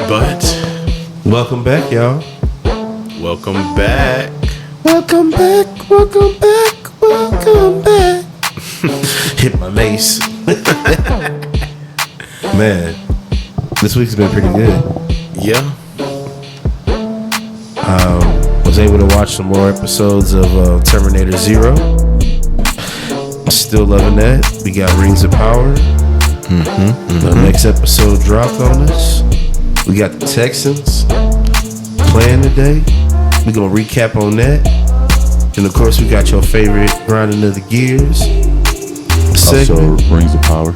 But welcome back, y'all. Welcome back. Welcome back. Welcome back. Welcome back. Hit my mace. Man, this week's been pretty good. Yeah. Was able to watch some more episodes of Terminator Zero. Still loving that. We got Rings of Power. The next episode dropped on us. We got the Texans playing today. We're going to recap on that. And of course, we got your favorite grinding of the gears segment. Also, Rings of Power.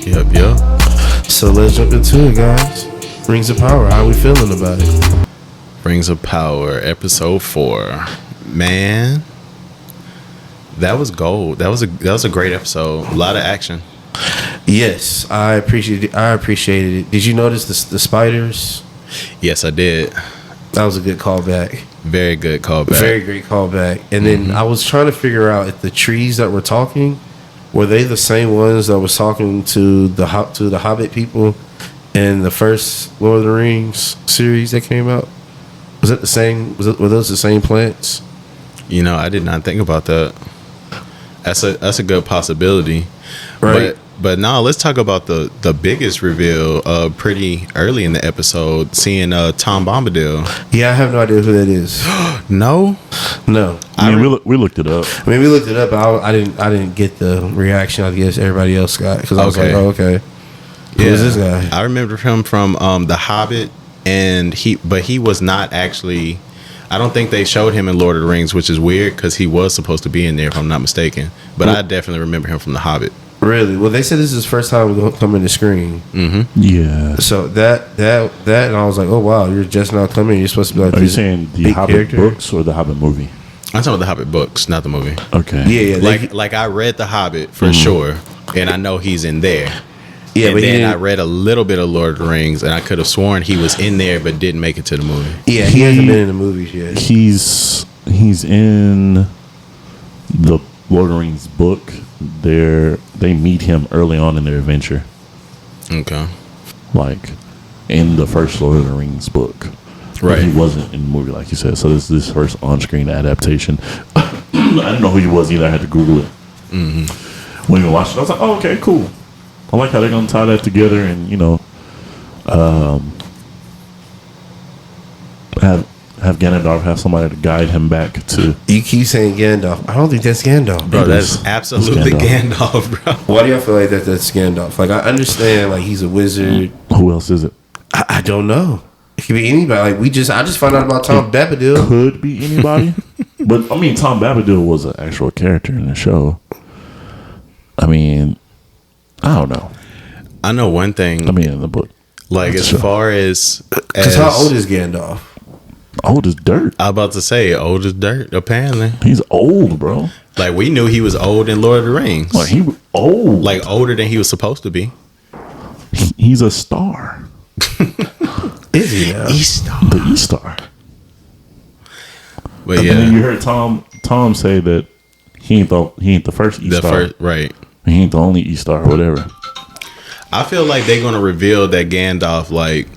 Yep. So let's jump into it, guys. Rings of Power. How we feeling about it? Rings of Power, episode 4. Man, that was gold. That was a great episode. A lot of action. Yes, I appreciated it. Did you notice the spiders? Yes, I did. That was a good callback. Very good callback. Very great callback. And then I was trying to figure out if the trees that were talking, were they the same ones that was talking to the Hobbit people in the first Lord of the Rings series that came out? Was it the same? Were those the same plants? You know, I did not think about that. That's a good possibility. Right. But now let's talk about the biggest reveal pretty early in the episode, seeing Tom Bombadil. Yeah, I have no idea who that is. No. I mean, we looked it up. I mean, we looked it up. But I didn't get the reaction I guess everybody else got because I was like, oh, okay. Who is this guy? I remember him from The Hobbit, and he was not actually. I don't think they showed him in Lord of the Rings, which is weird because he was supposed to be in there, if I'm not mistaken. But I definitely remember him from The Hobbit. Really? Well, they said this is his first time coming to screen. Mm-hmm. Yeah. So that, and I was like, oh wow, you're just now coming. You're supposed to be like. Are you saying the Hobbit books or the Hobbit movie? I'm talking about the Hobbit books, not the movie. Okay. Yeah. Like I read the Hobbit for sure, and I know he's in there. Yeah, and but then I read a little bit of Lord of the Rings, and I could have sworn he was in there, but didn't make it to the movie. Yeah, he hasn't been in the movies yet. He's in the Lord of the Rings book. They meet him early on in their adventure. Okay. Like in the first Lord of the Rings book. Right. But he wasn't in the movie, like you said. So this is his first on-screen adaptation. I didn't know who he was either. I had to Google it. Mm-hmm. When we watched it, I was like, oh, okay, cool. I like how they're going to tie that together and, have Ganondorf have somebody to guide him back to. You keep saying Gandalf. I don't think that's Gandalf. Bro, that's absolutely Gandalf, bro. Why do y'all feel like that's Gandalf? Like, I understand, like, he's a wizard. Who else is it? I don't know. It could be anybody. Like, I just found out about Tom Bombadil. Could be anybody. But, I mean, Tom Bombadil was an actual character in the show. I mean, I don't know. I know one thing. I mean, in the book. Like, as far as... Because how old is Gandalf? Old as dirt. I was about to say, old as dirt, apparently. He's old, bro. Like, we knew he was old in Lord of the Rings. Like, he was old. Like, older than he was supposed to be. He's a star. Is he now? E-star. The E-star. But and then you heard Tom say that he ain't the first E-star. Right. He ain't the only E-star or whatever. I feel like they're going to reveal that Gandalf, like,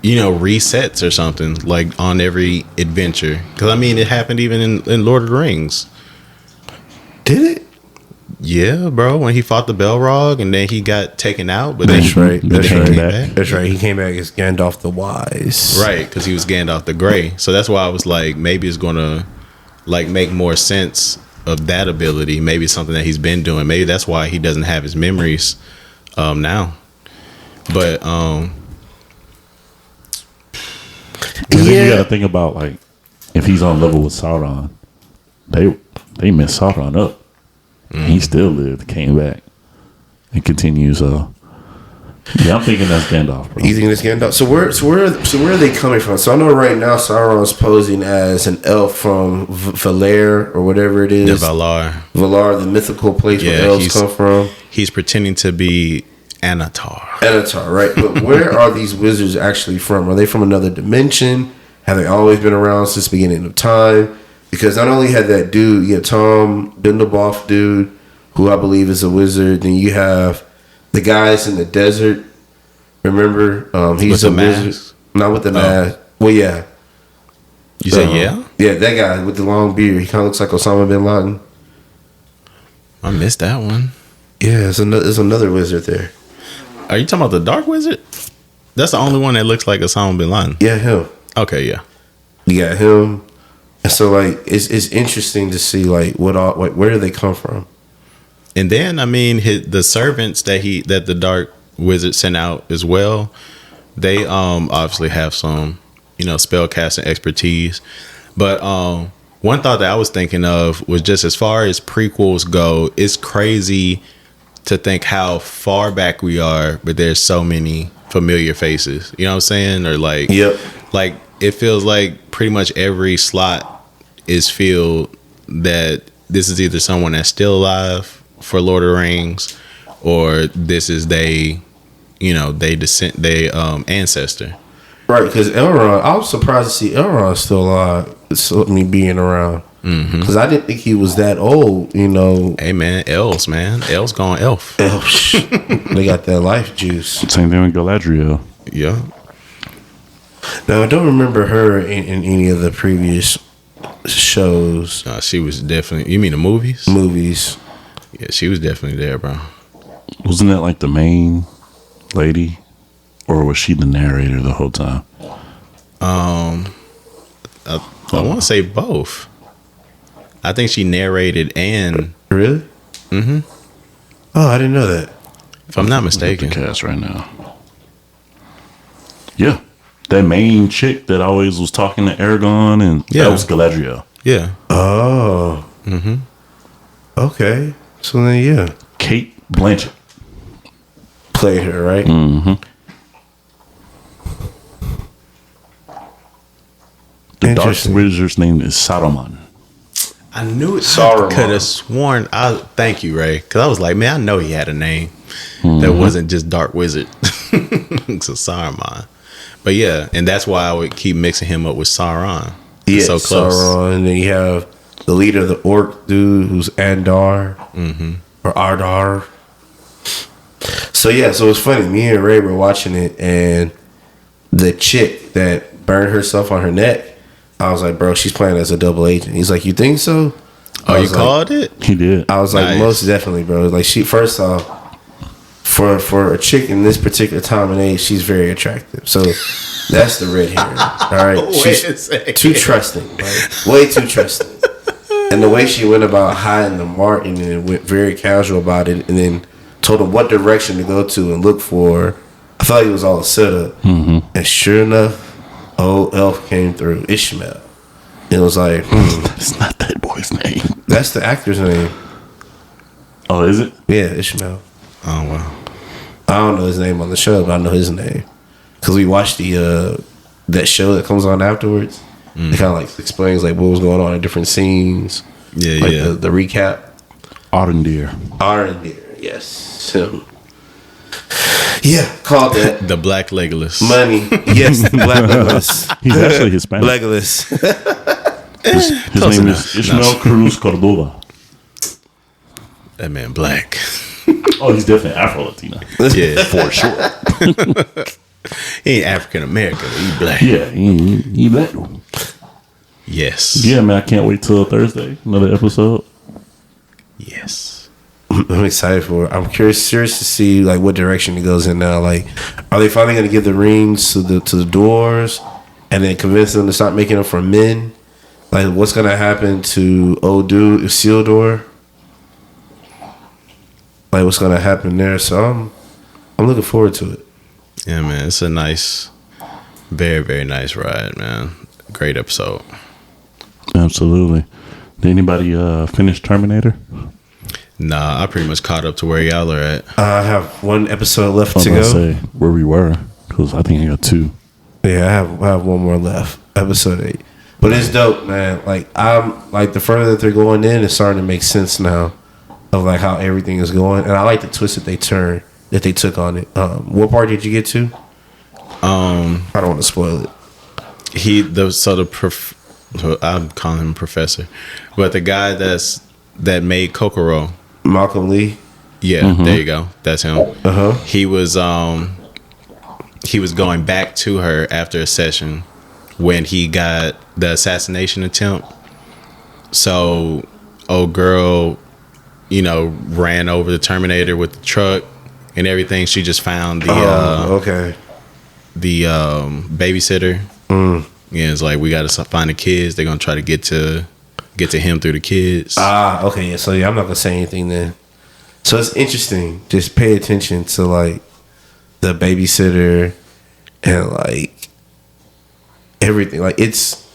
resets or something, like, on every adventure. Because, I mean, it happened even in Lord of the Rings. Did it? Yeah, bro. When he fought the Balrog and then he got taken out. But That's right. That's right. Back. That's right. He came back as Gandalf the Wise. Right, because he was Gandalf the Grey. So that's why I was like, maybe it's going to, like, make more sense of that ability. Maybe it's something that he's been doing. Maybe that's why he doesn't have his memories now. But then you got to think about, like, if he's on level with Sauron, they messed Sauron up. He still lived, came back, and continues. Yeah, I'm thinking that's Gandalf, bro. You think that's Gandalf? So where are they coming from? So I know right now Sauron's posing as an elf from Valar or whatever it is. The Valar, the mythical place where elves come from. He's pretending to be Anatar, right? But where are these wizards actually from? Are they from another dimension? Have they always been around since the beginning of time? Because not only had that dude, Tom Dindelboff dude, who I believe is a wizard, then you have the guys in the desert, Remember? He's With the a wizard. mask? Not with the mask. Well, yeah. You said yeah? Yeah, that guy with the long beard. He kind of looks like Osama bin Laden. I missed that one. Yeah, there's another wizard there. Are you talking about the Dark Wizard? That's the only one that looks like Osama bin Laden. Yeah, him. Okay, yeah. You got him. And so, like, it's interesting to see, like, where do they come from? And then, I mean, the servants that the Dark Wizard sent out as well, they obviously have some, spell casting expertise. But one thought that I was thinking of was just as far as prequels go, it's crazy to think how far back we are, but there's so many familiar faces. You know what I'm saying? Or like, Yep. Like it feels like pretty much every slot is filled that this is either someone that's still alive for Lord of the Rings, or this is they ancestor. Right, because Elrond, I was surprised to see Elrond still alive. So me being around, because I didn't think he was that old. Hey man, elves, man, elves gone elf. They got that life juice. Same thing with Galadriel. Yeah. Now I don't remember her in any of the previous shows, She was definitely. You mean the movies? movies. Yeah, she was definitely there, bro. Wasn't that like the main lady, or was she the narrator the whole time? I want to say both. I think she narrated and, Really? Mm-hmm. Oh, I didn't know that. if I'm not Look at mistaken, the cast right now. Yeah, that main chick that always was talking to Aragorn, and that was Galadriel. yeah. Oh. Mm-hmm. Okay. So then, yeah, Kate Blanchett. played her, right? Mm-hmm. The Dark Interesting. Wizard's name is Saruman. I knew it. Saruman. I could have sworn. Thank you, Ray, because I was like, man, I know he had a name that wasn't just Dark Wizard. So Saruman, but yeah, and that's why I would keep mixing him up with Sauron. Yeah, It's so close. Sauron, and then you have the leader of the orc dude, who's Andar or Ardar. So yeah, so it's funny. Me and Ray were watching it, and the chick that burned herself on her neck, I was like, bro, she's playing as a double agent. He's like, you think so? Oh, I you was like- called it? He did. I was like, Nice. most definitely, bro. Like, she, first off, for a chick in this particular time and age, she's very attractive. So that's the red hair. All right, Wait a she's second. too trusting, right? Way too trusting. And the way she went about hiding the mark, and then went very casual about it, and then told him what direction to go to and look for. I thought it was all a setup. And sure enough, old elf came through, Ishmael. It was like, That's not that boy's name. that's the actor's name. Oh, is it? Yeah, Ishmael. Oh wow. I don't know his name on the show, but I know his name because we watched the that show that comes on afterwards. It kind of like explains like what was going on in different scenes. Yeah, Like yeah. the recap. Arendir. Arendir, yes, him. Yeah, called that. The Black Legolas. Money, yes, Black Legolas. He's actually Hispanic. Legolas. His Close name enough. is Ishmael Cruz Cordova. That man black. Oh, he's definitely Afro-Latino. Yeah, For sure. he ain't African American. He black. Yeah, he black. Yes. Yeah, man, I can't wait till Thursday. Another episode. Yes. I'm excited for it. I'm serious to see like what direction it goes in now. Like, are they finally going to give the rings to the doors and then convince them to stop making them for men? Like, what's going to happen to old dude Isildur? Like, what's going to happen there? So I'm looking forward to it. Yeah, man. It's a nice, very, very nice ride, man. Great episode. Absolutely. Did anybody finish Terminator? Nah, I pretty much caught up to where y'all are at. I have one episode left I was to gonna go. say where we were, because I think I got 2. Yeah, I have one more left. Episode 8. But it's dope, man. Like, I'm like, the further that they're going in, it's starting to make sense now of like how everything is going. And I like the twist that they took on it. What part did you get to? I don't want to spoil it. I'm calling him professor, but the guy that made Kokoro. Malcolm Lee. Yeah, there you go. That's him. Uh-huh. He was he was going back to her after a session when he got the assassination attempt. So, old girl, you know, ran over the Terminator with the truck and everything. She just found the babysitter. Yeah, it's like, we got to find the kids. They're gonna try to get to him through the kids. Okay. Yeah. So yeah, I'm not gonna say anything then. So it's interesting. Just pay attention to like the babysitter and like everything. Like it's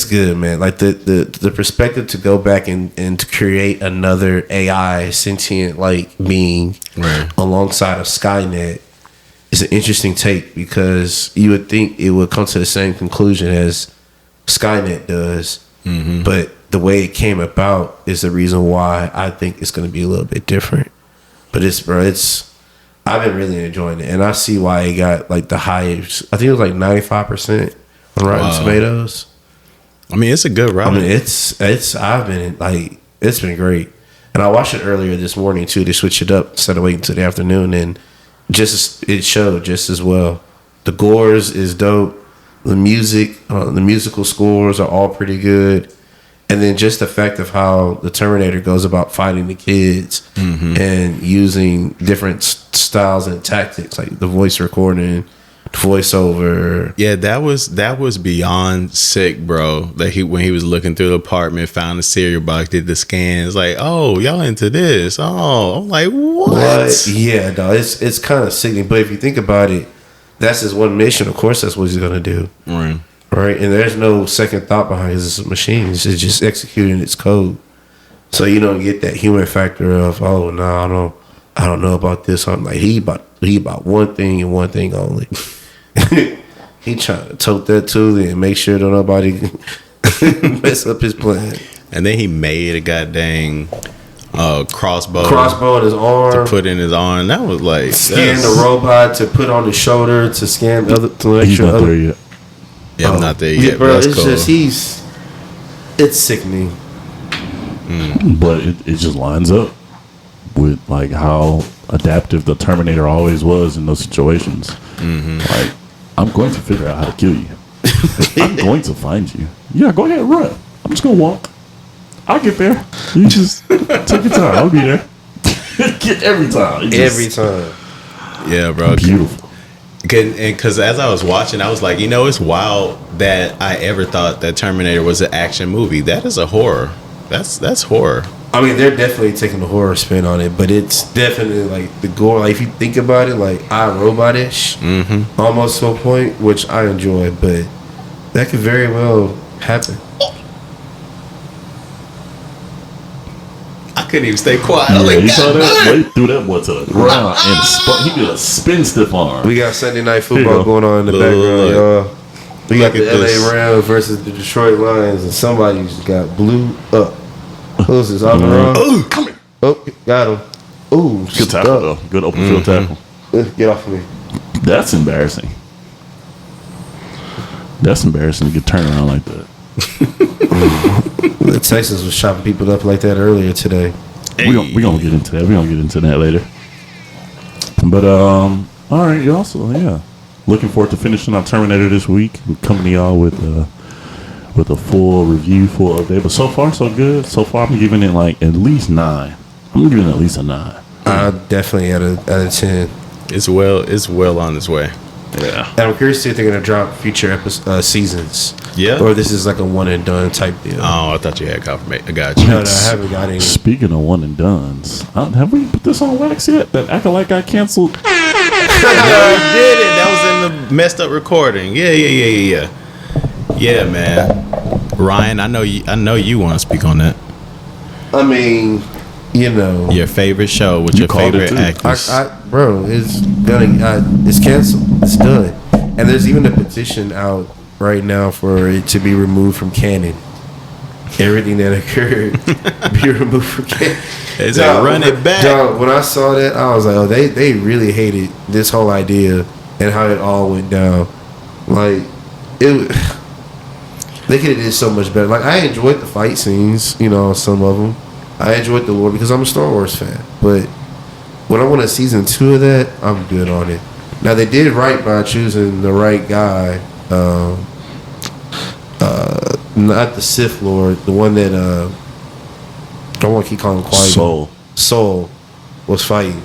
good, man. Like the perspective to go back and to create another AI sentient like being alongside of Skynet is an interesting take, because you would think it would come to the same conclusion as Skynet does, but the way it came about is the reason why I think it's going to be a little bit different. But I've been really enjoying it, and I see why it got like the highest. I think it was like 95% on Rotten Tomatoes. I mean, it's a good ride. I mean, it's been great, and I watched it earlier this morning too to switch it up instead of waiting until the afternoon, and it showed just as well. The gores is dope. The music, the musical scores are all pretty good. And then just the fact of how the Terminator goes about fighting the kids and using different styles and tactics, like the voice recording, voiceover. Yeah, that was beyond sick, bro. That when he was looking through the apartment, found the cereal box, did the scans, like, oh, y'all into this? Oh, I'm like, what? Yeah, no, it's kind of sickening. But if you think about it, that's his one mission. Of course, that's what he's gonna do. Right, and there's no second thought behind his machine. It's just executing its code. So you don't get that human factor of, oh no, I don't know about this. I'm like, he about one thing and one thing only. He trying to tote that too and make sure that nobody mess up his plan. And then he made a goddamn crossbow in his arm to put in his arm. That was like scan the robot to put on his shoulder to scan the other. To make He's sure not other, there yet. Yeah, I'm not there yet. Bro, that's it's cool. just it's sickening. But it just lines up with like how adaptive the Terminator always was in those situations. Like, I'm going to figure out how to kill you. I'm going to find you. Yeah, go ahead, run. I'm just gonna walk. I'll get there. You just take your time. I'll be there. Every time. Every time. Yeah, bro. Beautiful. Because as I was watching, I was like, it's wild that I ever thought that Terminator was an action movie. That is a horror. That's horror. I mean, they're definitely taking the horror spin on it, but it's definitely like the gore. Like, if you think about it, like iRobot-ish, almost to a point, which I enjoy, but that could very well happen. I couldn't even stay quiet. Yeah, I was like, you saw that? They threw that boy to the ground and he did a spin stiff arm. We got Sunday Night Football going on in the background, y'all. We got the LA Rams versus the Detroit Lions, and somebody just got blew up. Who's this? Oh, come here. Oh, got him. Ooh, Good tackle, though. Good open field tackle. Get off of me. That's embarrassing. That's embarrassing to get turned around like that. The Texans was chopping people up like that earlier today. We gonna get into that. We gonna get into that later. But all right, y'all. So looking forward to finishing our Terminator this week. We're coming to y'all with a full review, full update. But so far, so good. So far, I'm giving it like at least 9. I'm giving it at least a 9. Definitely out of 10. It's well on its way. Yeah. And I'm curious to see if they're gonna drop future seasons. Yeah. Or this is like a one and done type deal. Oh, I thought you had confirmation. I got you. No, I haven't got any. Speaking of one and dones, have we put this on wax yet? That Acolyte got canceled. No, you did it. That was in the messed up recording. Yeah. Yeah, man. Ryan, I know you want to speak on that. I mean, your favorite show with You your called it favorite too. actress. bro, it's canceled. It's done. And there's even a petition out right now for it to be removed from canon. Everything that occurred be removed from canon. They said, run it back. Dog, when I saw that, I was like, oh, they really hated this whole idea and how it all went down. Like, they could have did so much better. Like, I enjoyed the fight scenes, some of them. I enjoyed the lore because I'm a Star Wars fan. But when I want a season 2 of that, I'm good on it. Now they did right by choosing the right guy. Not the Sith Lord, the one that I don't want to keep calling him Qui-Gon. Soul was fighting.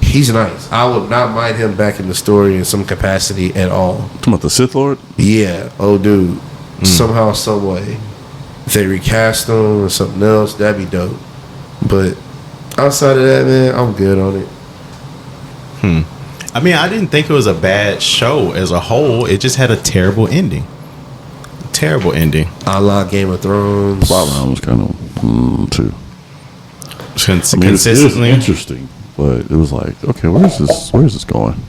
He's nice. I would not mind him back in the story in some capacity at all. Talking about the Sith Lord? Yeah. Oh, dude. Somehow, some way, if they recast him or something else, that'd be dope. But outside of that, man, I'm good on it. I mean, I didn't think it was a bad show as a whole. It just had a terrible ending. Terrible ending. A la Game of Thrones. Plotline was kind of too. Consistently it was interesting, but it was like, okay, where's this going?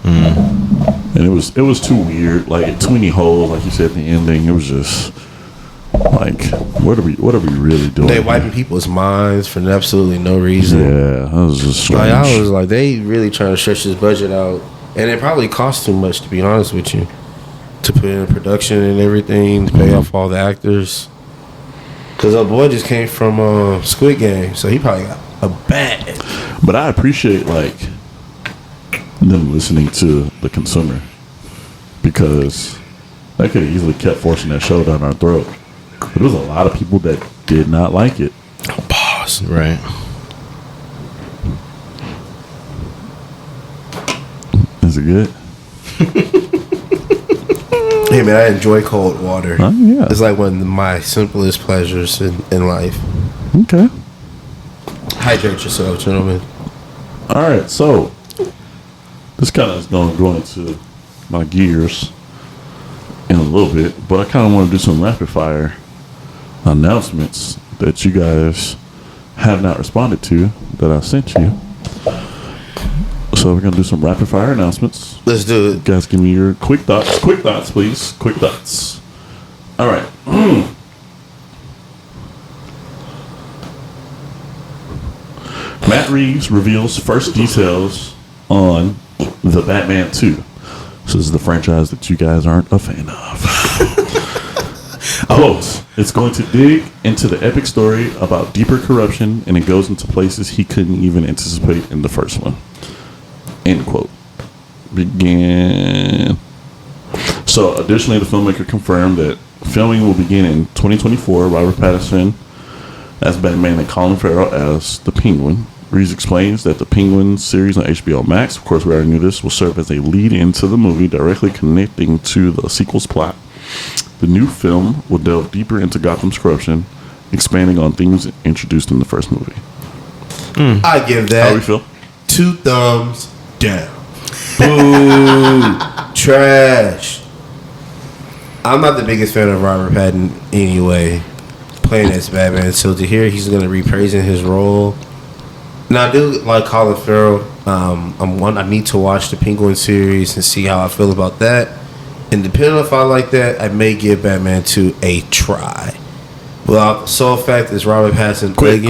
And it was too weird. Like too many holes, like you said, the ending. It was just like, what are we really doing? They wiping people's minds for absolutely no reason. Yeah, that was just strange. Like, I was like, they really trying to stretch this budget out, and it probably cost too much, to be honest with you, to put in production and everything, to pay off all the actors. Because our boy just came from Squid Game, so he probably got a bag. But I appreciate like them listening to the consumer, because they could have easily kept forcing that show down our throat. But there was a lot of people that did not like it. Pause. Right. Is it good? Hey man, I enjoy cold water. Yeah. It's like one of my simplest pleasures in life. Okay. Hydrate yourself, gentlemen. All right, so this kind of is going to go into my gears in a little bit, but I kind of want to do some rapid fire announcements that you guys have not responded to that I sent you. So we're going to do some rapid fire announcements. Let's do it. Guys, give me your quick thoughts. Quick thoughts, please. Quick thoughts. All right. Matt Reeves reveals first details on The Batman 2. This is the franchise that you guys aren't a fan of. Quote, it's going to dig into the epic story about deeper corruption, and it goes into places he couldn't even anticipate in the first one. End quote. Begin. So, additionally, the filmmaker confirmed that filming will begin in 2024. Robert Pattinson as Batman and Colin Farrell as the Penguin. Reeves explains that the Penguin series on HBO Max, of course we already knew this, will serve as a lead-in to the movie, directly connecting to the sequel's plot. The new film will delve deeper into Gotham's corruption, expanding on themes introduced in the first movie. I give that How do we feel? 2 thumbs down. Boo. Trash. I'm not the biggest fan of Robert Pattinson anyway, playing as Batman. So to hear he's going to reprising his role. Now I do like Colin Farrell. I need to watch the Penguin series and see how I feel about that. And depending on if I like that, I may give Batman 2 a try. Well, the sole fact is Robert Pattinson Quick.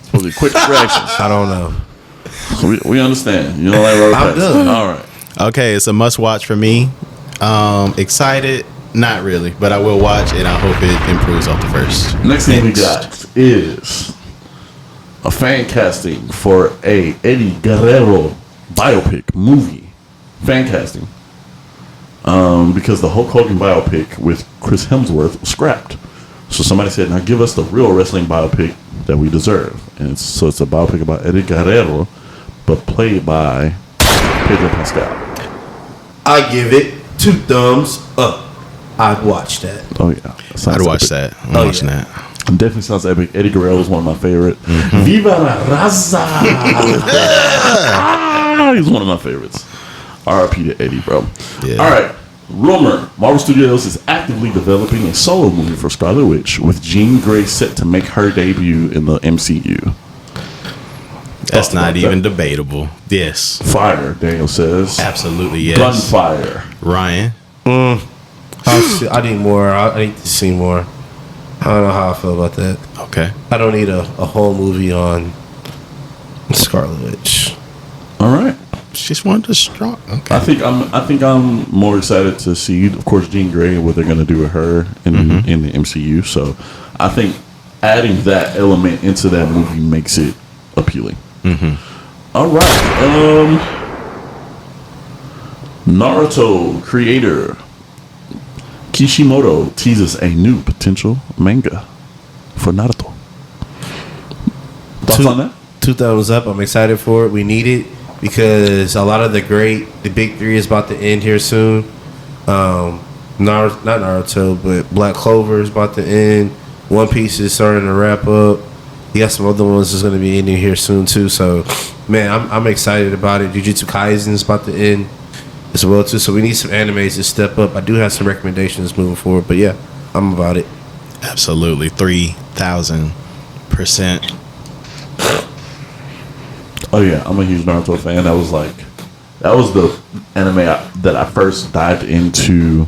Supposed to be quick reactions. I don't know. We understand. You don't like Robert I'm Pattinson. done. All right. Okay, it's a must watch for me. Excited? Not really, but I will watch and I hope it improves off the first. Next thing we got is a fan casting for a Eddie Guerrero biopic movie. Fan casting. Because the Hulk Hogan biopic with Chris Hemsworth was scrapped. So somebody said, now give us the real wrestling biopic that we deserve. And it's a biopic about Eddie Guerrero, but played by Pedro Pascal. I give it 2 thumbs up. I'd watch that. Oh, yeah. I'd watch that. I'm watching that. Definitely sounds epic. Eddie Guerrero is one of my favorite. Viva la raza! He's one of my favorites. R.I.P. to Eddie, bro. Yeah. All right. Rumor. Marvel Studios is actively developing a solo movie for Scarlet Witch, with Jean Grey set to make her debut in the MCU. That's not even debatable. Yes. Fire, Daniel says. Absolutely, yes. Gunfire. Ryan. I need more. I need to see more. I don't know how I feel about that. Okay. I don't need a whole movie on Scarlet Witch. All right. She's one of the strong. Okay. I think I'm more excited to see, of course, Jean Grey and what they're going to do with her in the MCU. So I think adding that element into that movie makes it appealing. All right. Naruto creator Kishimoto teases a new potential manga for Naruto. Thoughts on that? 2 thumbs up. I'm excited for it. We need it because a lot of the big three is about to end here soon. Not Naruto, but Black Clover is about to end. One Piece is starting to wrap up. You got some other ones that's going to be ending here soon too. So, man, I'm excited about it. Jujutsu Kaisen is about to end as well too. So we need some animes to step up. I do have some recommendations moving forward, but yeah, I'm about it. Absolutely, 3,000%. Oh yeah, I'm a huge Naruto fan. That was the anime that I first dived into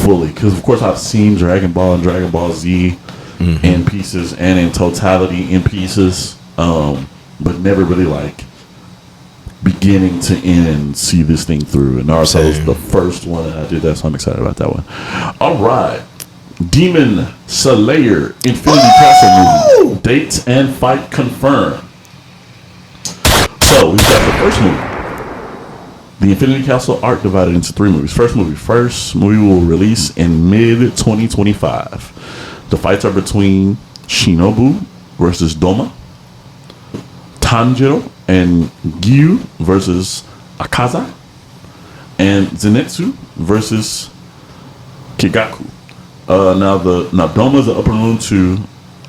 fully, because of course I've seen Dragon Ball and Dragon Ball Z in pieces and in totality in pieces, but never really like beginning to end see this thing through. And Naruto was the first one that I did that, so I'm excited about that one. All right, Demon Slayer Infinity Castle movie, dates and fight confirmed. So we've got the first movie, the Infinity Castle arc, divided into 3 movies. First movie will release in mid-2025. The fights are between Shinobu versus Doma, Tanjiro and Gyu versus Akaza, and Zenitsu versus Kigaku. Now Doma is an upper moon 2,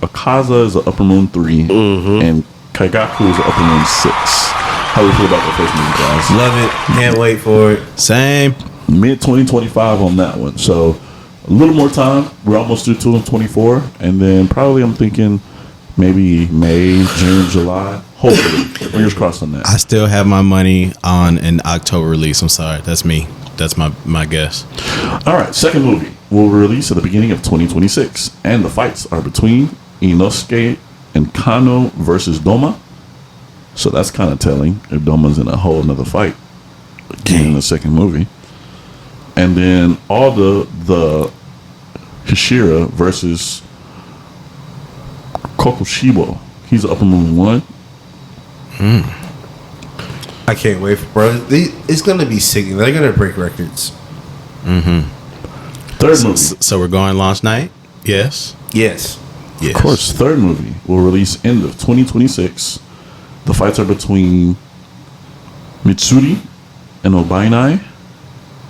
Akaza is an upper moon 3, and Kigaku is an upper moon 6. How do you feel about the first movie, guys? Love it. Can't wait for it. Same. Mid-2025 on that one. So a little more time. We're almost through 2024. And then probably I'm thinking maybe May, June, July. Hopefully. Fingers crossed on that. I still have my money on an October release. I'm sorry. That's me. That's my guess. All right. Second movie will release at the beginning of 2026. And the fights are between Inosuke and Kano versus Doma. So that's kind of telling if Doma's in a whole another fight in the second movie. And then all the Hishira versus Kokushibo. He's upper moon 1. I can't wait for bro. It's gonna be sick. They're gonna break records. Third movie. So we're going launch night? Yes. Yes. Yes. Of course, third movie will release end of 2026. The fights are between Mitsuri and Obainai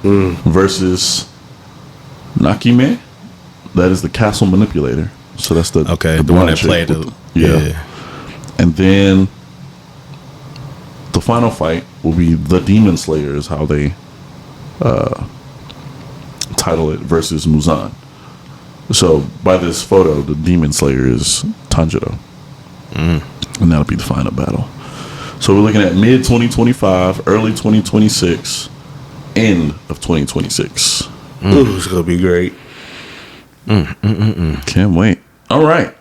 versus Nakime. That is the castle manipulator. So that's the the one blonde that chick played with yeah. And then the final fight will be the Demon Slayer, is how they title it, versus Muzan. So by this photo, the Demon Slayer is Tanjiro. And that'll be the final battle. So we're looking at mid-2025, early 2026, end of 2026. Ooh, it's gonna be great. Can't wait. All right.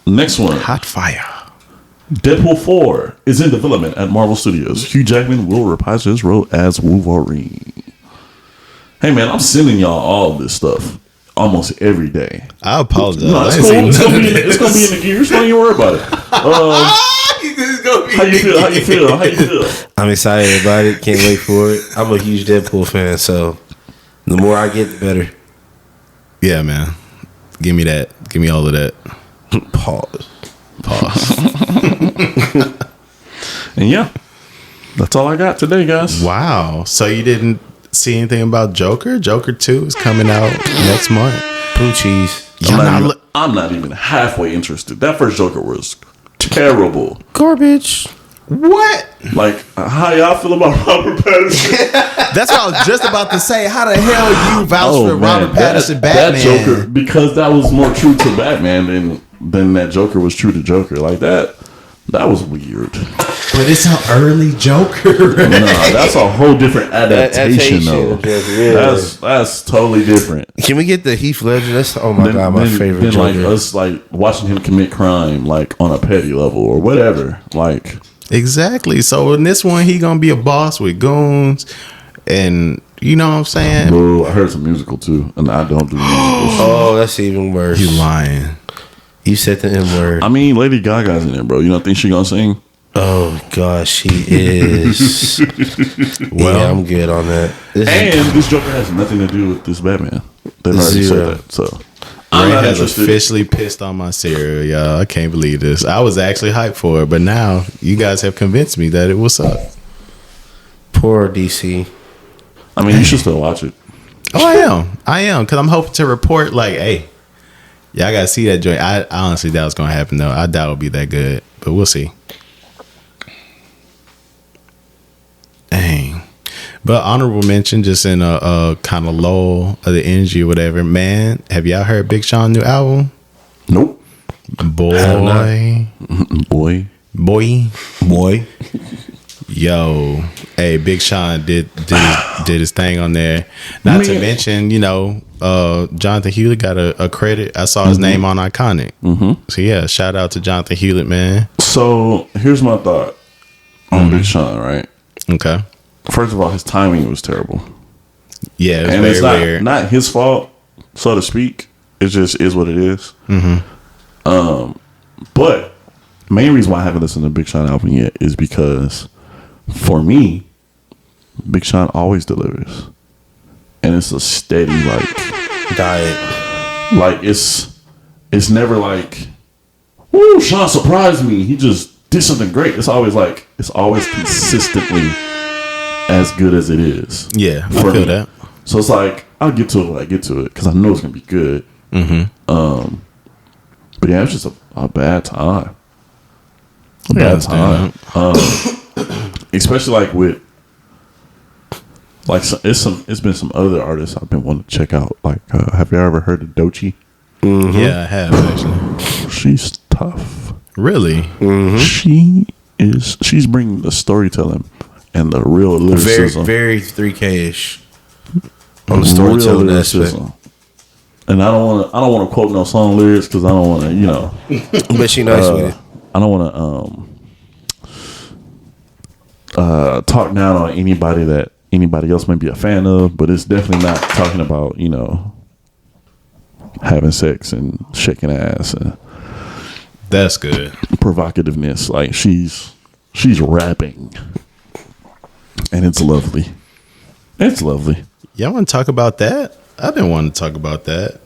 Next one. Hot fire. Deadpool 4 is in development at Marvel Studios. Hugh Jackman will reprise his role as Wolverine. Hey, man, I'm sending y'all all this stuff almost every day. I apologize. No, it's cool. It's gonna be in the gears. Don't even worry about it. How you feel? I'm excited about it. Can't wait for it. I'm a huge Deadpool fan, so the more I get, the better. Yeah, man. Give me that. Give me all of that. Pause. And yeah, that's all I got today, guys. Wow. So you didn't see anything about Joker? Joker 2 is coming out next month. Poo cheese. I'm not even halfway interested. That first Joker was terrible. Garbage. What? Like, how y'all feel about Robert Pattinson? That's what I was just about to say. How the hell you vouch for Robert Pattinson Batman? That Joker, because that was more true to Batman than that Joker was true to Joker. Like that was weird. But it's an early Joker. Right? No, that's a whole different adaptation though. Yeah. That's totally different. Can we get the Heath Ledger? That's my favorite then Joker. like us like watching him commit crime like on a petty level or whatever. Like exactly. So in this one, he gonna be a boss with goons, and you know what I'm saying. Bro, I heard some musical too, and I don't do musicals. Oh, that's even worse. You lying? You said the M word. I mean, Lady Gaga's in there, bro. You don't think she gonna sing? Oh gosh, he is. Well, yeah, I'm good on that. This Joker has nothing to do with this Batman. They've already said that. So I'm Ray not has interested. officially pissed on my cereal, y'all. I can't believe this. I was actually hyped for it, but now you guys have convinced me that it will suck. Poor DC. I mean, you should still watch it. Oh, I am, because I'm hoping to report like, hey, y'all gotta see that joint. I honestly doubt it's gonna happen though. I doubt it'll be that good, but we'll see. Dang. But honorable mention, just in a kind of lull of the energy or whatever. Man, have y'all heard Big Sean new album? Nope. Boy. Yo, hey, Big Sean did his thing on there. Not to mention, Jonathan Hewlett got a credit. I saw his name on Iconic. So yeah, shout out to Jonathan Hewlett, man. So here's my thought on Big Sean. Right. Okay. First of all, his timing was terrible. Yeah, it was and very it's weird. not his fault, so to speak. It just is what it is. But main reason why I haven't listened to Big Sean album yet is because, for me, Big Sean always delivers, and it's a steady Diet. Like it's never like, "Ooh, Sean surprised me. He just did something great." It's always consistently as good as it is. Yeah, I for feel me. that. So it's like I'll get to it when I get to it because I know it's gonna be good. But yeah, it's just a bad time. Bad time. Especially like with it's been some other artists I've been wanting to check out. Like, have you ever heard of Doechii? Yeah, I have actually. She's tough. Really? She's bringing the storytelling and the real lyricism. Very 3K-ish on the storytelling aspect. And I don't want to quote no song lyrics because I don't want to, But she nice with it. I don't want to talk down on anybody that anybody else may be a fan of, but it's definitely not talking about having sex and shaking ass and That's good. provocativeness. Like she's rapping, and it's lovely. It's lovely. Y'all want to talk about that? I've been wanting to talk about that.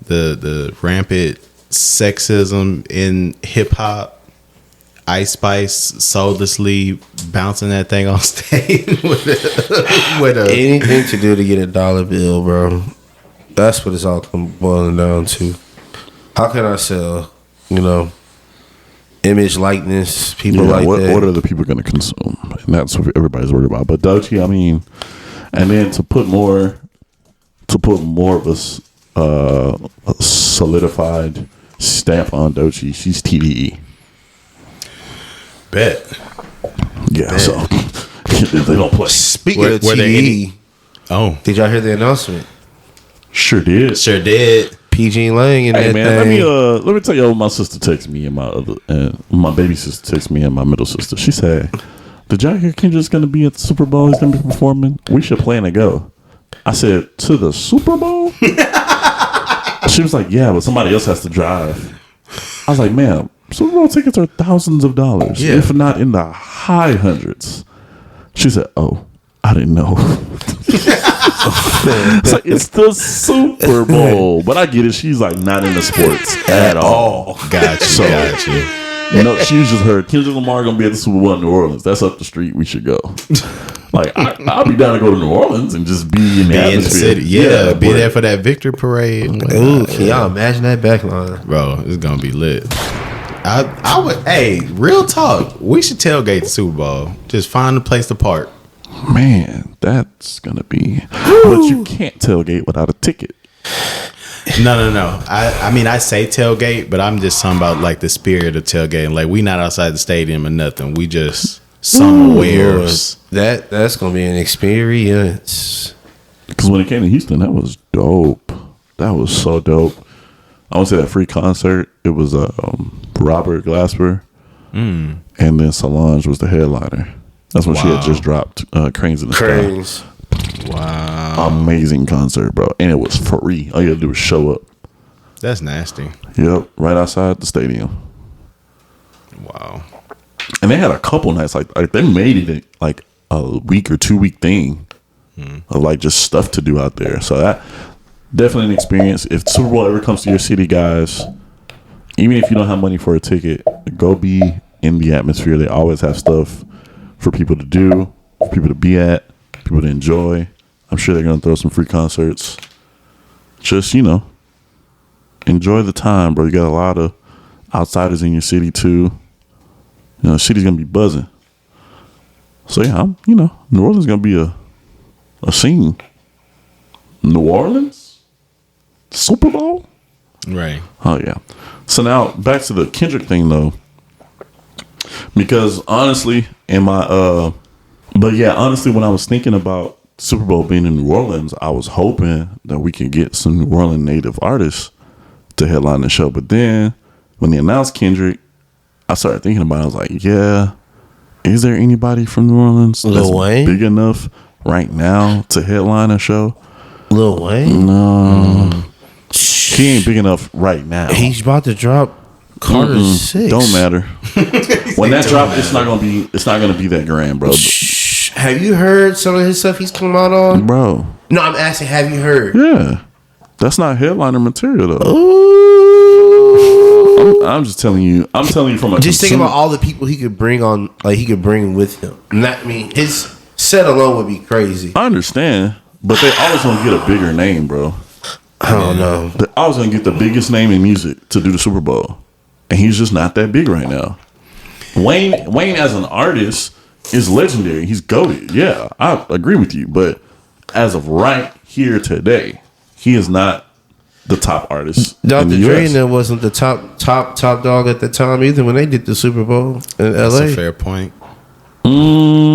The rampant sexism in hip hop. Ice Spice soullessly bouncing that thing on stage with a Anything to do to get a dollar bill, bro. That's what it's all boiling down to. How can I sell, image, likeness, people like that? What are the people going to consume? And that's what everybody's worried about. But Doechii, I mean, and then to put more of a solidified stamp on Doechii, she's TDE. bet. Yeah, bet. So they don't play. Speaking of Were there TDE, Oh, did y'all hear the announcement? Sure did. sure did. PG Lang and Hey that man, thing. let me tell you what my sister texted me and my baby sister texted me and my middle sister. She said, "Did y'all hear Kendrick's gonna be at the Super Bowl? He's gonna be performing. We should plan to go." I said, "To the Super Bowl?" She was like, "Yeah, but somebody else has to drive." I was like, "Man, Super Bowl tickets are thousands of dollars, Yeah. if not in the high hundreds." She said, "Oh, I didn't know." It's like, it's the Super Bowl, but I get it. She's like not into sports at all. Got you. So, Got you. She just heard Kendrick Lamar gonna be at the Super Bowl in New Orleans. That's up the street. We should go. Like I'll be down to go to New Orleans and just be in the atmosphere. In the city. Yeah, be there for that victory parade. Ooh, can y'all imagine that backline? Bro, it's gonna be lit. I would. Hey, real talk. We should tailgate the Super Bowl. Just find a place to park. Man, that's gonna be. But you can't tailgate without a ticket. No. I mean, I say tailgate, but I'm just talking about like the spirit of tailgating. Like we not outside the stadium or nothing. We just somewheres. That's gonna be an experience. Because when it came to Houston, that was dope. That was so dope. I want to say that free concert. It was Robert Glasper, and then Solange was the headliner. That's when she had just dropped Cranes in the Sky. Wow. Amazing concert, bro. And it was free. All you had to do was show up. That's nasty. Yep. Right outside the stadium. Wow. And they had a couple nights like they made it like a week or 2 week thing of like just stuff to do out there. So that definitely an experience. If Super Bowl ever comes to your city, guys, even if you don't have money for a ticket, go be in the atmosphere. They always have stuff for people to do, for people to be at, people to enjoy. I'm sure they're gonna throw some free concerts. Just, enjoy the time, bro. You got a lot of outsiders in your city too. The city's gonna be buzzing. So yeah, New Orleans is gonna be a scene. New Orleans? Super Bowl? Right. Oh yeah. So now back to the Kendrick thing though. Because honestly, honestly, when I was thinking about Super Bowl being in New Orleans, I was hoping that we could get some New Orleans native artists to headline the show. But then when they announced Kendrick, I started thinking about it. I was like, yeah, is there anybody from New Orleans that's big enough right now to headline a show? Lil Wayne? No. He ain't big enough right now. He's about to drop Carter 6. Don't matter. When that drop, it's not gonna be that grand, bro. Have you heard some of his stuff he's come out on? Bro. No, I'm asking, have you heard? Yeah. That's not headliner material though. Ooh. I'm just telling you. I'm telling you from a just think about all the people he could bring on, like he could bring with him. His set alone would be crazy. I understand, but they always gonna get a bigger name, bro. I don't know. They're always gonna get the biggest name in music to do the Super Bowl, and he's just not that big right now. Wayne as an artist is legendary. He's goated. Yeah, I agree with you. But as of right here today, he is not the top artist. Dr. Dre wasn't the top dog at the time either when they did the Super Bowl in LA. That's a fair point. No.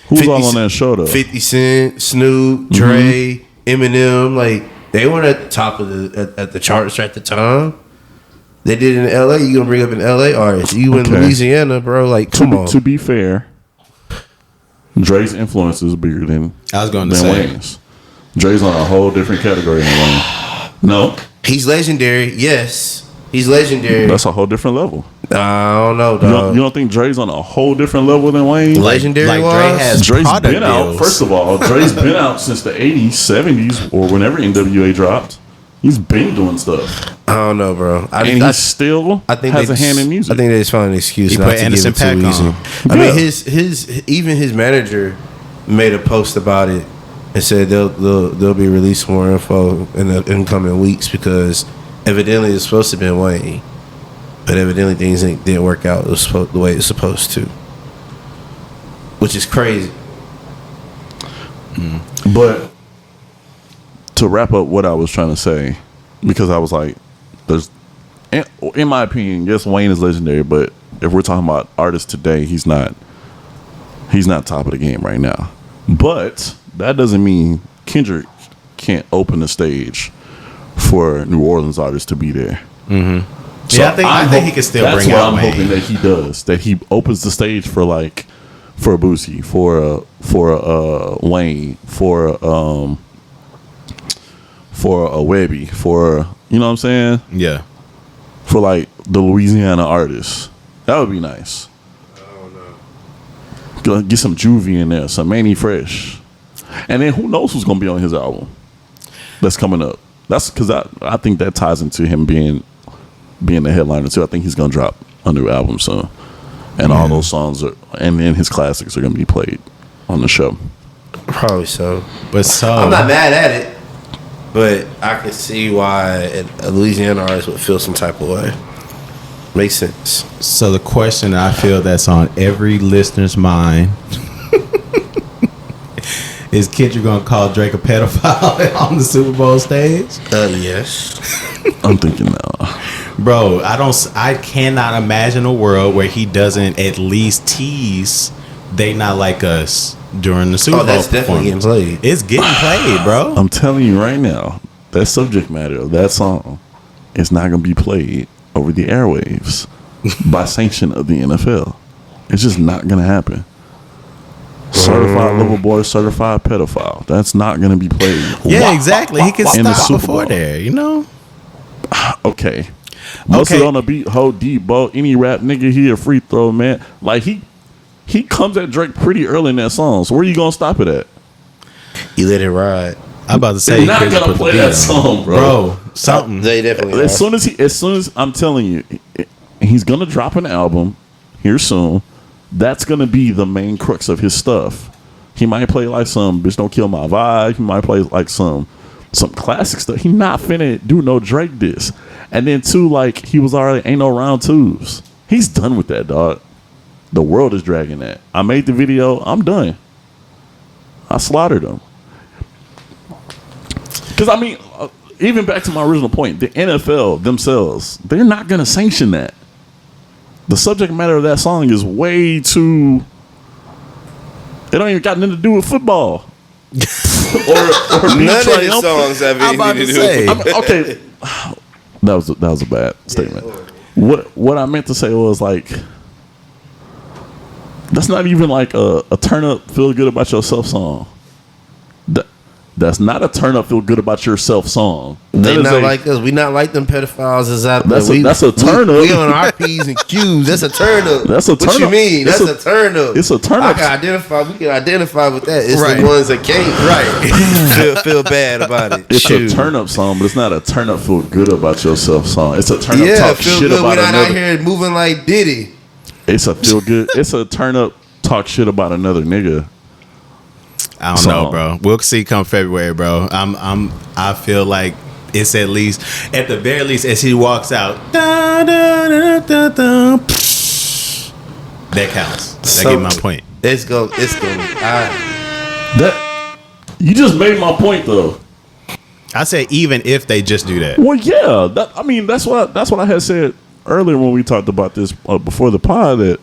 Who's all on that show though? 50 Cent, Snoop, Dre, Eminem, like they weren't at the top of the charts at the time. They did it in LA. You gonna bring up an LA artist? You in Louisiana, bro? Like, come on. To be fair, Dre's influence is bigger than Wayne's. Dre's on a whole different category than Wayne. No, he's legendary. Yes, he's legendary. That's a whole different level. I don't know, dog. You don't think Dre's on a whole different level than Wayne? Legendary, like Dre has Dre's product been out. deals. First of all, Dre's been out since the 80s, 70s, or whenever NWA dropped. He's been doing stuff. I don't know, bro. He still has a hand in music. I think they just found an excuse He not put to Anderson give it too .Paak easy. on. I mean, his manager made a post about it and said they'll be releasing more info in the incoming weeks because evidently it's supposed to be Wayne, but evidently things didn't work out the way it's supposed to, which is crazy. But to wrap up what I was trying to say, because I was like, in my opinion, yes, Wayne is legendary, but if we're talking about artists today, he's not top of the game right now. But that doesn't mean Kendrick can't open the stage for New Orleans artists to be there. Mm-hmm. So yeah, I think he can still bring out Wayne. I'm hoping that he does. That he opens the stage for a Boosie, for a Wayne, for a Webby, for you know what I'm saying? Yeah. For like the Louisiana artists. That would be nice. I don't know. Get some Juvie in there, some Manny Fresh. And then who knows who's gonna be on his album that's coming up. That's because I think that ties into him being the headliner too. I think he's gonna drop a new album soon. And all those songs and then his classics are gonna be played on the show. Probably so. But I'm not mad at it. But I can see why a Louisiana artist would feel some type of way. Makes sense. So the question I feel that's on every listener's mind is Kendrick gonna call Drake a pedophile on the Super Bowl stage? Yes. I'm thinking no. Bro, I cannot imagine a world where he doesn't at least tease They Not Like Us during the Super Bowl. That's definitely getting played. It's getting played, bro. I'm telling you right now, that subject matter of that song is not going to be played over the airwaves by sanction of the NFL. It's just not going to happen. Certified lover boy, certified pedophile. That's not going to be played. Yeah, exactly. He can in the stop Super before Bowl. there, you know? Okay. Mustard on the beat, hold deep, ball. Any rap nigga here, free throw, man. Like he comes at Drake pretty early in that song. So where you gonna stop it at? You let it ride. I'm about to say They're not gonna play that song, bro. Something. They definitely As soon as I'm telling you, he's gonna drop an album here soon. That's gonna be the main crux of his stuff. He might play like some "Bitch Don't Kill My Vibe." He might play like some classic stuff. He not finna do no Drake diss. And then too, like he was already ain't no round twos. He's done with that, dog. The world is dragging that. I made the video. I'm done. I slaughtered him. Because I mean, even back to my original point, the NFL themselves, they're not gonna sanction that. The subject matter of that song is way too. It don't even got nothing to do with football. or none of his songs have anything to do with football. Okay, that was a bad statement. What I meant to say was like, that's not even like a turn up, feel good about yourself song. That's not a turn up, feel good about yourself song. They not like us. We not like them pedophiles is out there. That's a turn up. We on our P's and Q's. That's a turn up. That's a turn up. What you mean? That's a turn up. It's a turn up. We can identify with that. It's the ones that can't feel bad about it. It's a turn up song, but it's not a turn up, feel good about yourself song. It's a turn up, talk feel shit good. about We're not another. out here moving like Diddy. It's a feel good. It's a turn up, talk shit about another nigga. I don't know, bro. We'll see come February, bro. I feel like it's at the very least, as he walks out, da, da, da, da, da, that counts. That gave my point. It's go. That you just made my point though. I said even if they just do that. Well, yeah. That's what I had said earlier when we talked about this before the pod. That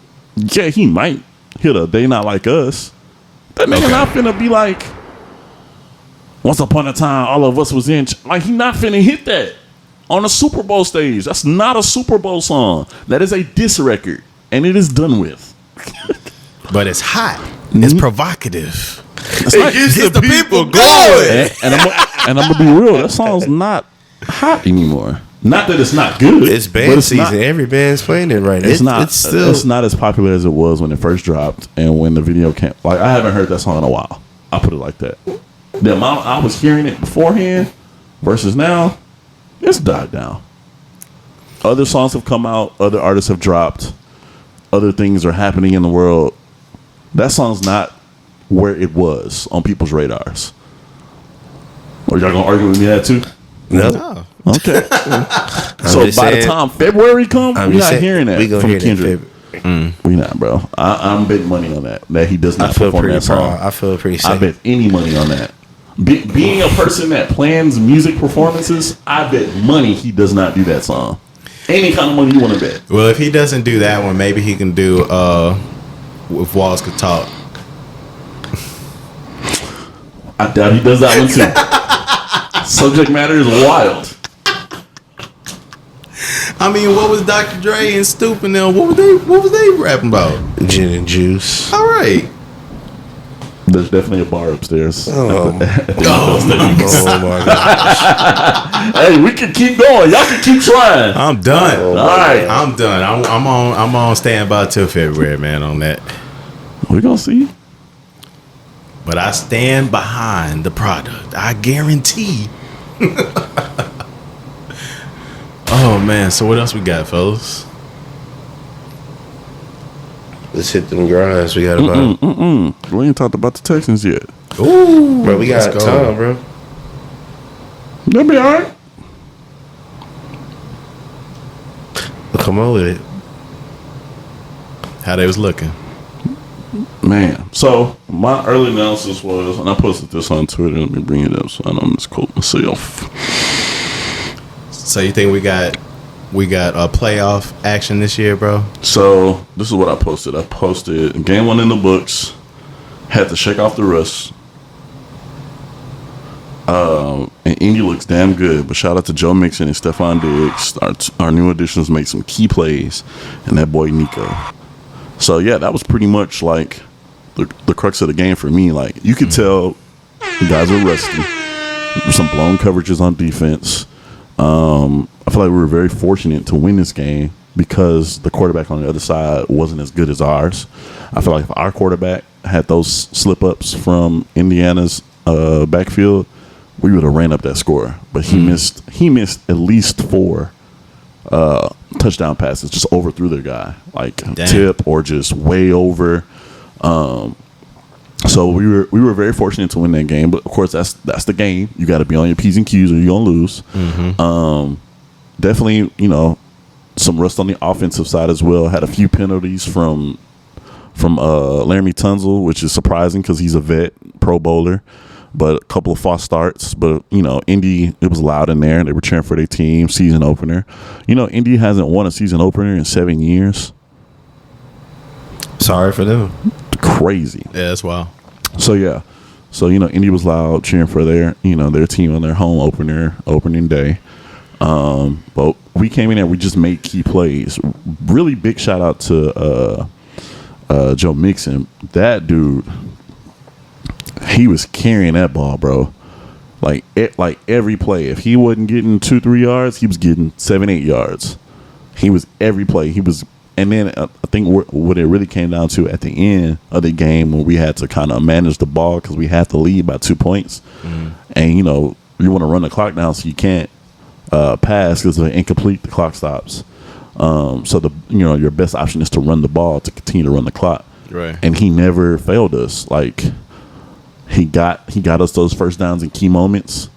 he might hit a "They Not Like Us." That nigga not finna be like, once upon a time, all of us was in. Like, he not finna hit that on a Super Bowl stage. That's not a Super Bowl song. That is a diss record, and it is done with. But it's hot. It's provocative. It gets the people going. And I'm gonna be real. That song's not hot anymore. Not that it's not good. It's band season. Every band's playing it right now. It's not as popular as it was when it first dropped and when the video came. Like, I haven't heard that song in a while. I'll put it like that. The amount I was hearing it beforehand versus now, it's died down. Other songs have come out. Other artists have dropped. Other things are happening in the world. That song's not where it was on people's radars. Are y'all gonna argue with me that too? No. Okay. So by the time February comes, we're not hearing that from Kendrick. We not, bro. I'm betting money on that he does not perform that song. I feel pretty safe. I bet any money on that. Being a person that plans music performances, I bet money he does not do that song. Any kind of money you want to bet. Well, if he doesn't do that one, maybe he can do If Walls Could Talk. I doubt he does that one too. Subject matter is wild. I mean, what was Dr. Dre and Stoop and them? What was they rapping about? Gin and juice. All right. There's definitely a bar upstairs. Oh my gosh. Hey, we can keep going. Y'all can keep trying. I'm done. All right. I'm done. I'm on standby till February, man, on that. We're gonna see. But I stand behind the product. I guarantee. Oh man, so what else we got, fellas? Let's hit them grinds. We got about. We ain't talked about the Texans yet. Ooh, bro, we got time, bro. They'll be all right. Come on with it. How they was looking? Man, so my early analysis was, and I posted this on Twitter. Let me bring it up so I don't misquote myself. So you think we got a playoff action this year, bro? So this is what I posted. I posted game one in the books. Had to shake off the rust. And Indy looks damn good. But shout out to Joe Mixon and Stephon Diggs. Our new additions make some key plays, and that boy Nico. So yeah, that was pretty much like the crux of the game for me. Like, you could tell the guys are rusty. There's some blown coverages on defense. I feel like we were very fortunate to win this game because the quarterback on the other side wasn't as good as ours. I feel like if our quarterback had those slip ups from Indiana's backfield, we would have ran up that score. But he missed at least 4 touchdown passes, just overthrew their guy, like tip or just way over. So we were very fortunate to win that game. But of course, that's the game. You got to be on your P's and Q's or you're gonna lose. Definitely, some rust on the offensive side as well. Had a few penalties from Laramie Tunzel, which is surprising because he's a vet, Pro Bowler. But a couple of false starts. But, Indy, it was loud in there. They were cheering for their team, season opener. Indy hasn't won a season opener in 7 years. Sorry for them. Crazy. Yeah, that's wild. So, yeah. So, Indy was loud cheering for their team on their home opening day. But we came in and we just made key plays. Really big shout out to Joe Mixon. That dude, he was carrying that ball, bro. Like every play. If he wasn't getting 2-3 yards, he was getting 7-8 yards. He was every play. And then I think what it really came down to at the end of the game when we had to kind of manage the ball because we had to lead by 2 points. And you want to run the clock down so you can't pass because they're incomplete. The clock stops. So your best option is to run the ball to continue to run the clock. Right. And he never failed us. Like he got us those first downs in key moments,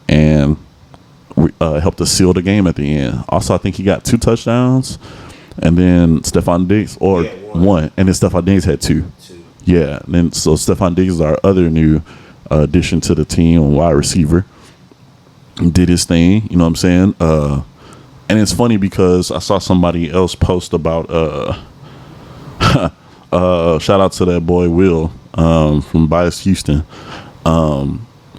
and helped us seal the game at the end. Also, I think he got 2 touchdowns, and then Stephon Diggs one, and then Stephon Diggs had 2. Yeah. And then so Stephon Diggs is our other new addition to the team, wide receiver. Did his thing, you know what I'm saying? And it's funny because I saw somebody else post about shout out to that boy Will from Bias Houston.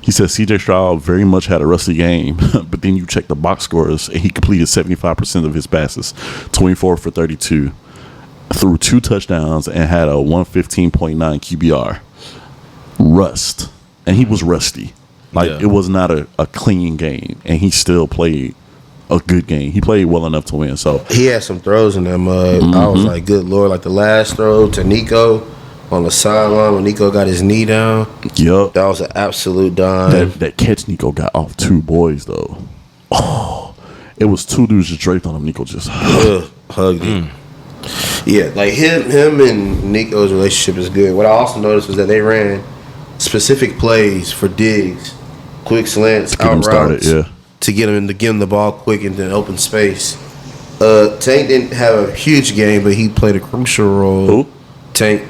He said CJ Stroud very much had a rusty game, but then you check the box scores and he completed 75% of his passes, 24 for 32, threw 2 touchdowns and had a 115.9 QBR. Rust. And he was rusty. It was not a clean game, and he still played a good game. He played well enough to win. So he had some throws in that mud. I was like, good Lord. Like the last throw to Nico on the sideline when Nico got his knee down. Yep. That was an absolute dime. That catch Nico got off 2 boys, though. Oh, it was 2 dudes just draped on him. Nico just hugged him. Yeah, like him and Nico's relationship is good. What I also noticed was that they ran specific plays for Diggs. Quick slants, out routes, to get him the ball quick and then open space. Tank didn't have a huge game, but he played a crucial role. Who? Tank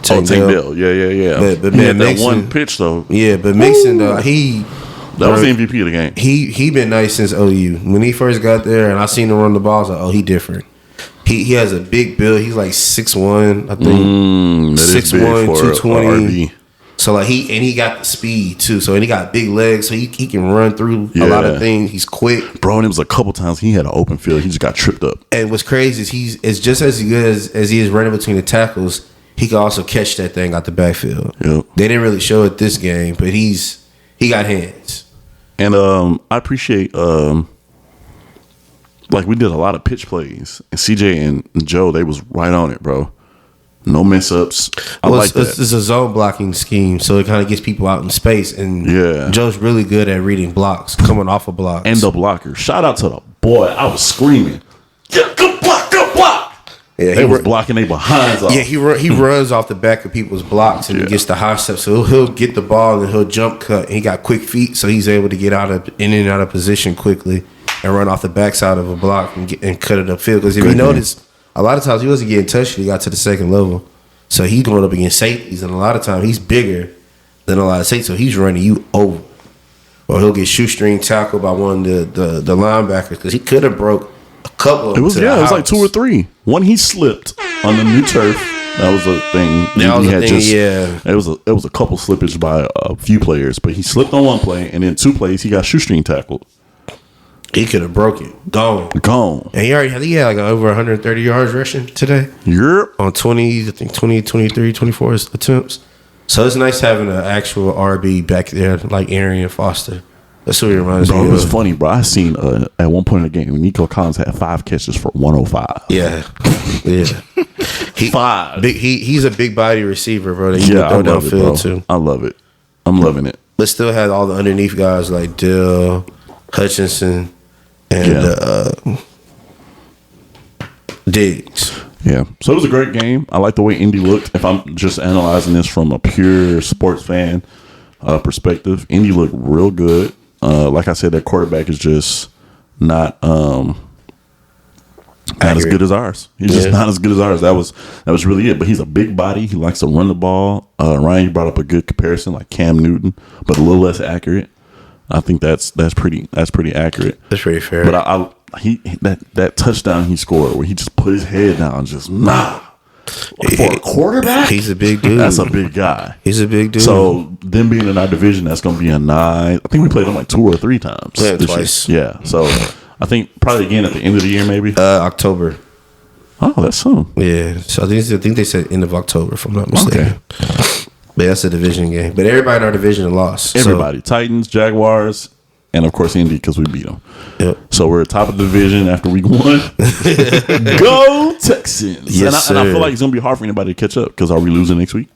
Bell. Yeah. But he man, had that Mixon, one pitch though. Yeah, but Mixon, that was the MVP of the game. He been nice since OU. When he first got there, and I seen him run the ball, I was like, oh, he different. He has a big build. He's like 6'1", I think. 6'1", 220. So like he got the speed too. So and he got big legs, so he can run through a lot of things. He's quick, bro. And it was a couple times he had an open field. He just got tripped up. And what's crazy is he's just as good as he is running between the tackles. He can also catch that thing out the backfield. Yep. They didn't really show it this game, but he got hands. And I appreciate like we did a lot of pitch plays, and CJ and Joe, they was right on it, bro. No mess ups. I like that. It's a zone blocking scheme, so it kind of gets people out in space. And Joe's really good at reading blocks, coming off of blocks. And the blocker. Shout out to the boy. I was screaming. Yeah, good block, good block. Yeah, they was blocking their behinds off. Yeah, he runs off the back of people's blocks and he gets the high step. So he'll get the ball and he'll jump cut. And he got quick feet, so he's able to get in and out of position quickly and run off the backside of a block and cut it upfield. Because if you notice, a lot of times he wasn't getting touched when he got to the second level. So he's going up against safeties, and a lot of times he's bigger than a lot of safeties, so he's running you over. Or he'll get shoestring tackled by one of the linebackers because he could have broke a couple of them. It was like 2 or 3. One he slipped on the new turf. That was a thing. It was a couple slippage by a few players, but he slipped on one play, and then 2 plays he got shoestring tackled. He could have broke it. Gone. And he had like over 130 yards rushing today. Yep. On 20, 23, 24 attempts. So it's nice having an actual RB back there like Arian Foster. That's what he reminds Bro, me it was of. funny, bro. I seen at one point in the game, Nico Collins had 5 catches for 105. Yeah. He's a big body receiver, bro. That you can throw downfield too. I love it. I'm loving it. But still had all the underneath guys like Dill, Hutchinson, and Diggs. Yeah. So it was a great game. I like the way Indy looked. If I'm just analyzing this from a pure sports fan perspective, Indy looked real good. Like I said, their quarterback is just not as good as ours. He's just not as good as ours. That was really it. But he's a big body. He likes to run the ball. Ryan, you brought up a good comparison, like Cam Newton, but a little less accurate. I think that's pretty accurate. That's pretty fair. But that touchdown he scored where he just put his head down and just for a quarterback, he's a big dude. That's a big guy. He's a big dude. So them being in our division, that's going to be a 9. I think we played them like 2 or 3 times. Yeah, twice. Yeah. So I think probably again at the end of the year, maybe October. Oh, that's soon. Yeah. So I think they said end of October, if I'm not mistaken. Okay. But that's a division game. But everybody in our division lost. Everybody: Titans, Jaguars, and of course Indy because we beat them. Yep. So we're at top of the division after week 1. Go Texans! Yes, and I feel like it's gonna be hard for anybody to catch up because are we losing next week?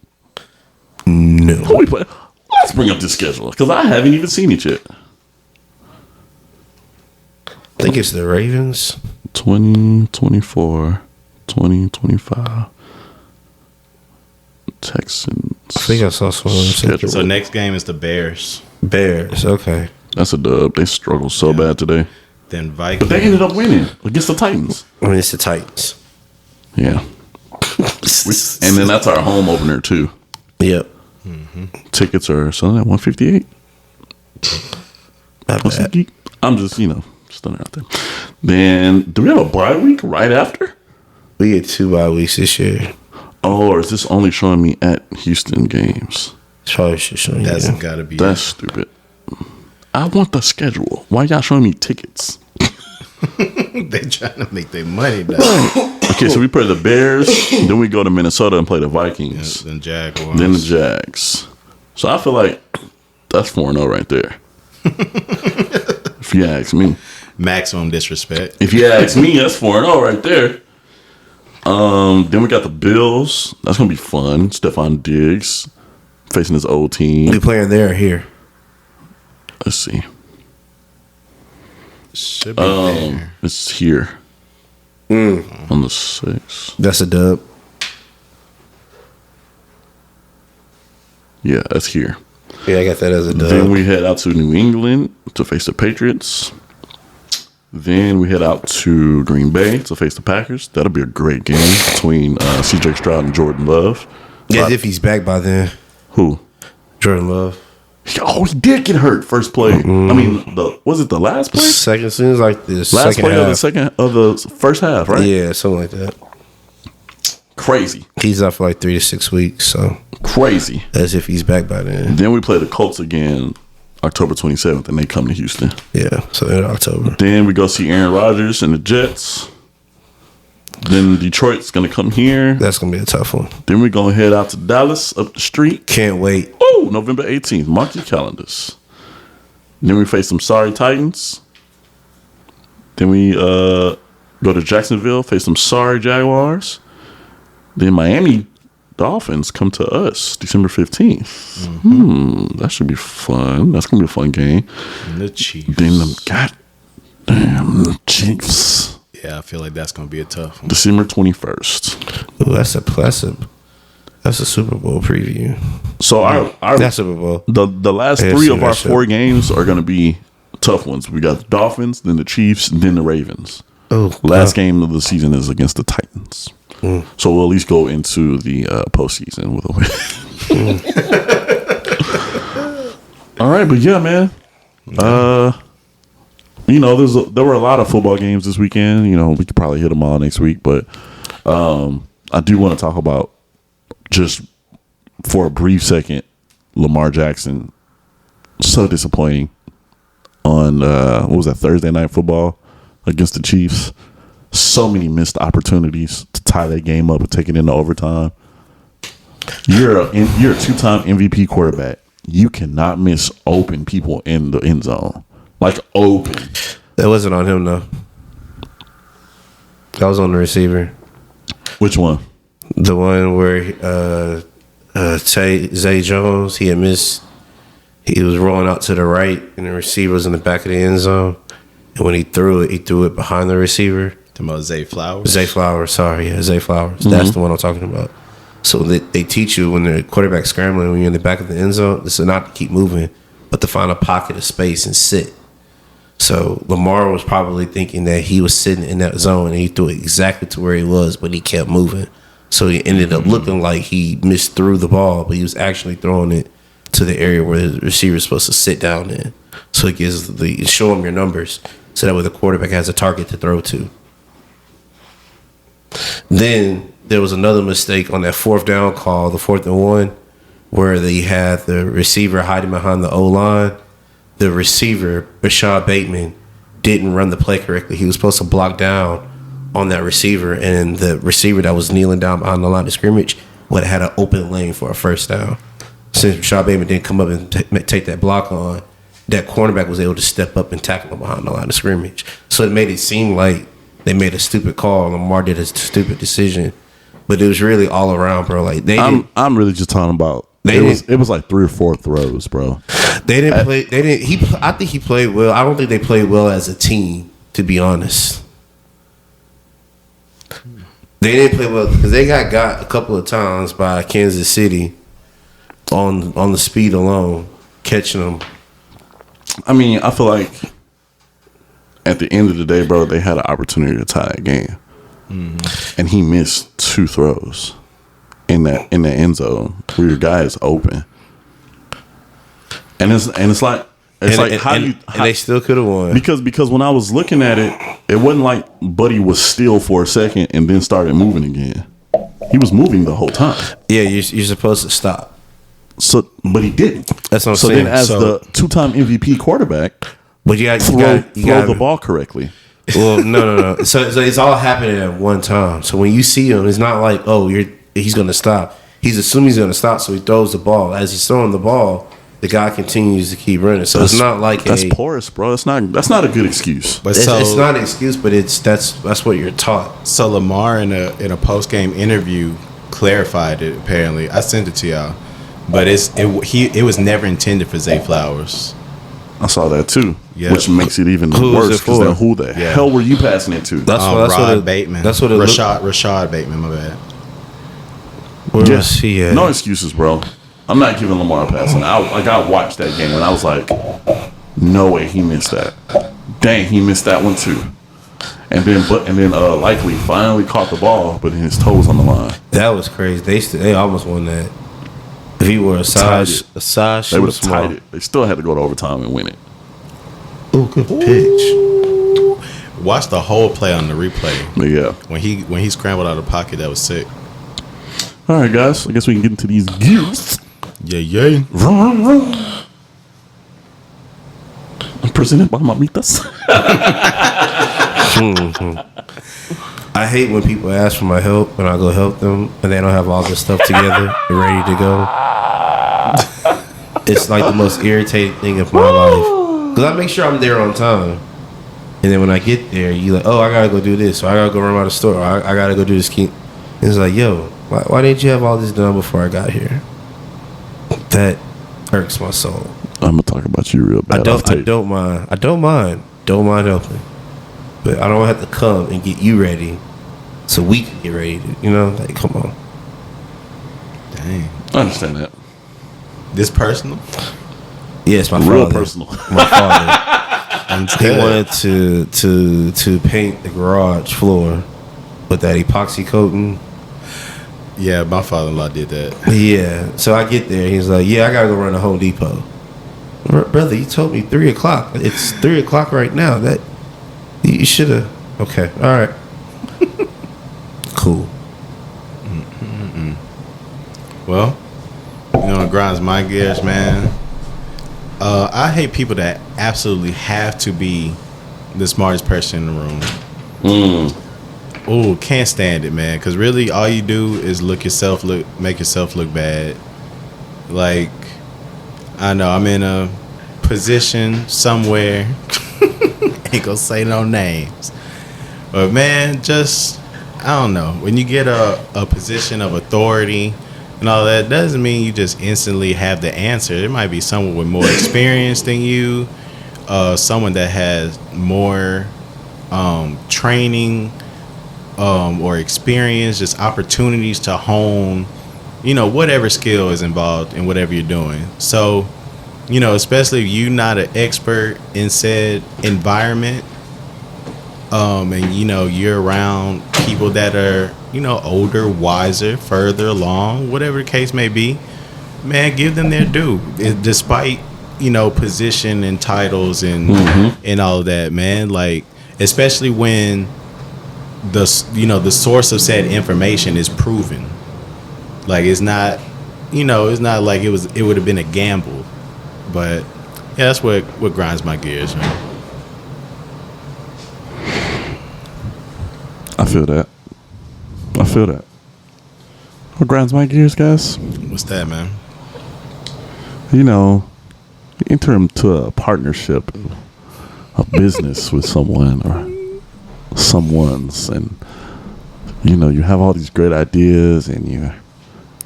No. Who we play? Let's bring up the schedule because I haven't even seen it yet. I think it's the Ravens. 2024, 2025. Texans. I think I saw someone. So next game is the Bears. Bears. Okay. That's a dub. They struggled so bad today. Then Vikings. But they ended up winning against the Titans. I mean, it's the Titans. Yeah. And then that's our home opener, too. Yep. Mm-hmm. Tickets are selling at $158. Not bad. I'm just, just throwing it out there. Then, do we have a bye week right after? We get 2 bye weeks this year. Oh, or is this only showing me at Houston games? It's probably should show you. That's got to be. That's stupid. I want the schedule. Why y'all showing me tickets? They trying to make their money back. Okay, so we play the Bears, then we go to Minnesota and play the Vikings. Then Jaguars. Then the Jags. So I feel like that's 4-0 right there. If you ask me. Maximum disrespect. If you ask me, that's 4-0 right there. Then we got the Bills. That's going to be fun. Stephon Diggs facing his old team. We playing there or here? Let's see. Should be there. It's here. On the 6th. That's a dub. Yeah, that's here. Yeah, I got that as a dub. Then we head out to New England to face the Patriots. Then we head out to Green Bay to face the Packers. That'll be a great game between C.J. Stroud and Jordan Love. Yeah, if he's back by then. Who? Jordan Love. Oh, he did get hurt first play. I mean, was it the last play? Second, seems like the Last second play half. of the first half, right? Yeah, something like that. Crazy. He's out for like 3 to 6 weeks, so Crazy. as if he's back by then. Then we play the Colts again October 27th, and they come to Houston. Yeah, so in October. Then we go see Aaron Rodgers and the Jets. Then Detroit's going to come here. That's going to be a tough one. Then we're going to head out to Dallas up the street. Can't wait. Oh, November 18th. Mark your calendars. Then we face some sorry Titans. Then we go to Jacksonville, face some sorry Jaguars. Then Miami Dolphins come to us December 15th. That should be fun. That's going to be a fun game. And the Chiefs. Then the Chiefs. Yeah, I feel like that's going to be a tough one. December 21st. Ooh, that's a Super Bowl preview. So that's Super Bowl. The last AFC 3 of our matchup. 4 games are going to be tough ones. We got the Dolphins, then the Chiefs, and then the Ravens. Oh, Last game of the season is against the Titans. So we'll at least go into the postseason with a win. All right, but yeah, man. There were a lot of football games this weekend. We could probably hit them all next week, but I do want to talk about, just for a brief second, Lamar Jackson. So disappointing on what was that, Thursday Night Football against the Chiefs. So many missed opportunities to tie that game up and take it into overtime. You're a 2-time MVP quarterback. you cannot miss open people in the end zone. Like open. That wasn't on him though. That was on the receiver. Which one? The one where Zay Jones, he had missed. He was rolling out to the right, and the receiver was in the back of the end zone. And when he threw it behind the receiver. About Zay Flowers? Zay Flowers, sorry. Yeah, Zay Flowers. Mm-hmm. That's the one I'm talking about. So they teach you when the quarterback scrambling, when you're in the back of the end zone, this is not to keep moving, but to find a pocket of space and sit. So Lamar was probably thinking that he was sitting in that zone and he threw it exactly to where he was, but he kept moving. So he ended up looking like he missed through the ball, but he was actually throwing it to the area where the receiver is supposed to sit down in. So it gives show him your numbers, so that way the quarterback has a target to throw to. Then there was another mistake on that 4th down call, the 4th and 1, where they had the receiver hiding behind the O-line. The receiver, Rashad Bateman, didn't run the play correctly. He was supposed to block down on that receiver, and the receiver that was kneeling down behind the line of scrimmage would have had an open lane for a first down. Since Rashad Bateman didn't come up and take that block on, that cornerback was able to step up and tackle him behind the line of scrimmage. So it made it seem like they made a stupid call. Lamar did a stupid decision, but it was really all around, bro. Like I'm really just talking about. It was like 3 or 4 throws, bro. They didn't play. They didn't. I think he played well. I don't think they played well as a team, to be honest. They didn't play well because they got a couple of times by Kansas City on the speed alone, catching them. I mean, I feel like at the end of the day, bro, they had an opportunity to tie a game, and he missed 2 throws in the end zone where your guy is open, and it's like they still could have won because when I was looking at it, it wasn't like Buddy was still for a second and then started moving again. He was moving the whole time. Yeah, you're supposed to stop. So, but he didn't. That's what I'm saying. So then, as the 2-time MVP quarterback, but you got throw the ball correctly. Well, no. So it's all happening at one time. So when you see him, it's not like, he's going to stop. He's assuming he's going to stop, so he throws the ball. As he's throwing the ball, the guy continues to keep running. So it's not like that's porous, bro. That's not a good excuse. But it's not an excuse, but that's what you're taught. So Lamar in a post game interview clarified it. Apparently, I sent it to y'all, but it was never intended for Zay Flowers. I saw that too, which makes it even who worse. Because then who the hell were you passing it to? That's Rod Bateman. That's what it Rashad Bateman. My bad. Where's he at? No excuses, bro. I'm not giving Lamar a pass. I watched that game and I was like, no way he missed that. Dang, he missed that one too. And then likely finally caught the ball, but his toe was on the line. That was crazy. They almost won that. If he were a size, they would have tied it. They still had to go to overtime and win it. Ooh, good pitch. Watch the whole play on the replay. Yeah. When he scrambled out of the pocket, that was sick. All right, guys. I guess we can get into these gears. Yeah. I'm presented by Mamitas. I hate when people ask for my help when I go help them and they don't have all this stuff together and ready to go. It's like the most irritating thing of my life. Because I make sure I'm there on time. And then when I get there, you like, I gotta go do this, or I gotta go run by the store, or I gotta go do this. And it's like, yo, why didn't you have all this done before I got here? That irks my soul. I'm gonna talk about you real bad. I don't mind helping, but I don't have to come and get you ready so we can get ready to, like, come on. Dang. I understand that. This personal? Yes, my real father. Personal. My father. He wanted to paint the garage floor with that epoxy coating. Yeah, my father-in-law did that. Yeah, so I get there. He's like, I gotta go run to Home Depot. Brother, you told me 3 o'clock. It's 3 o'clock right now. That you should have. Okay, all right. Cool. Well, it grinds my gears, man. I hate people that absolutely have to be the smartest person in the room. Oh, can't stand it, man. Because really, all you do is make yourself look bad. Like, I know I'm in a position somewhere. Ain't gonna say no names. But man, just I don't know. When you get a position of authority and all that, doesn't mean you just instantly have the answer. There might be someone with more experience than you, someone that has more training or experience, just opportunities to hone, whatever skill is involved in whatever you're doing. So, especially if you're not an expert in said environment, and you're around people that are older, wiser, further along, whatever the case may be, man, give them their due. Despite position and titles and and all of that, man. Like, especially when the source of said information is proven. Like, it's not it's not like it would have been a gamble. But yeah, that's what grinds my gears, man. I feel that. What grinds my gears, guys? What's that, man? You enter into a partnership, a business with someone or someone's, and you have all these great ideas, and you're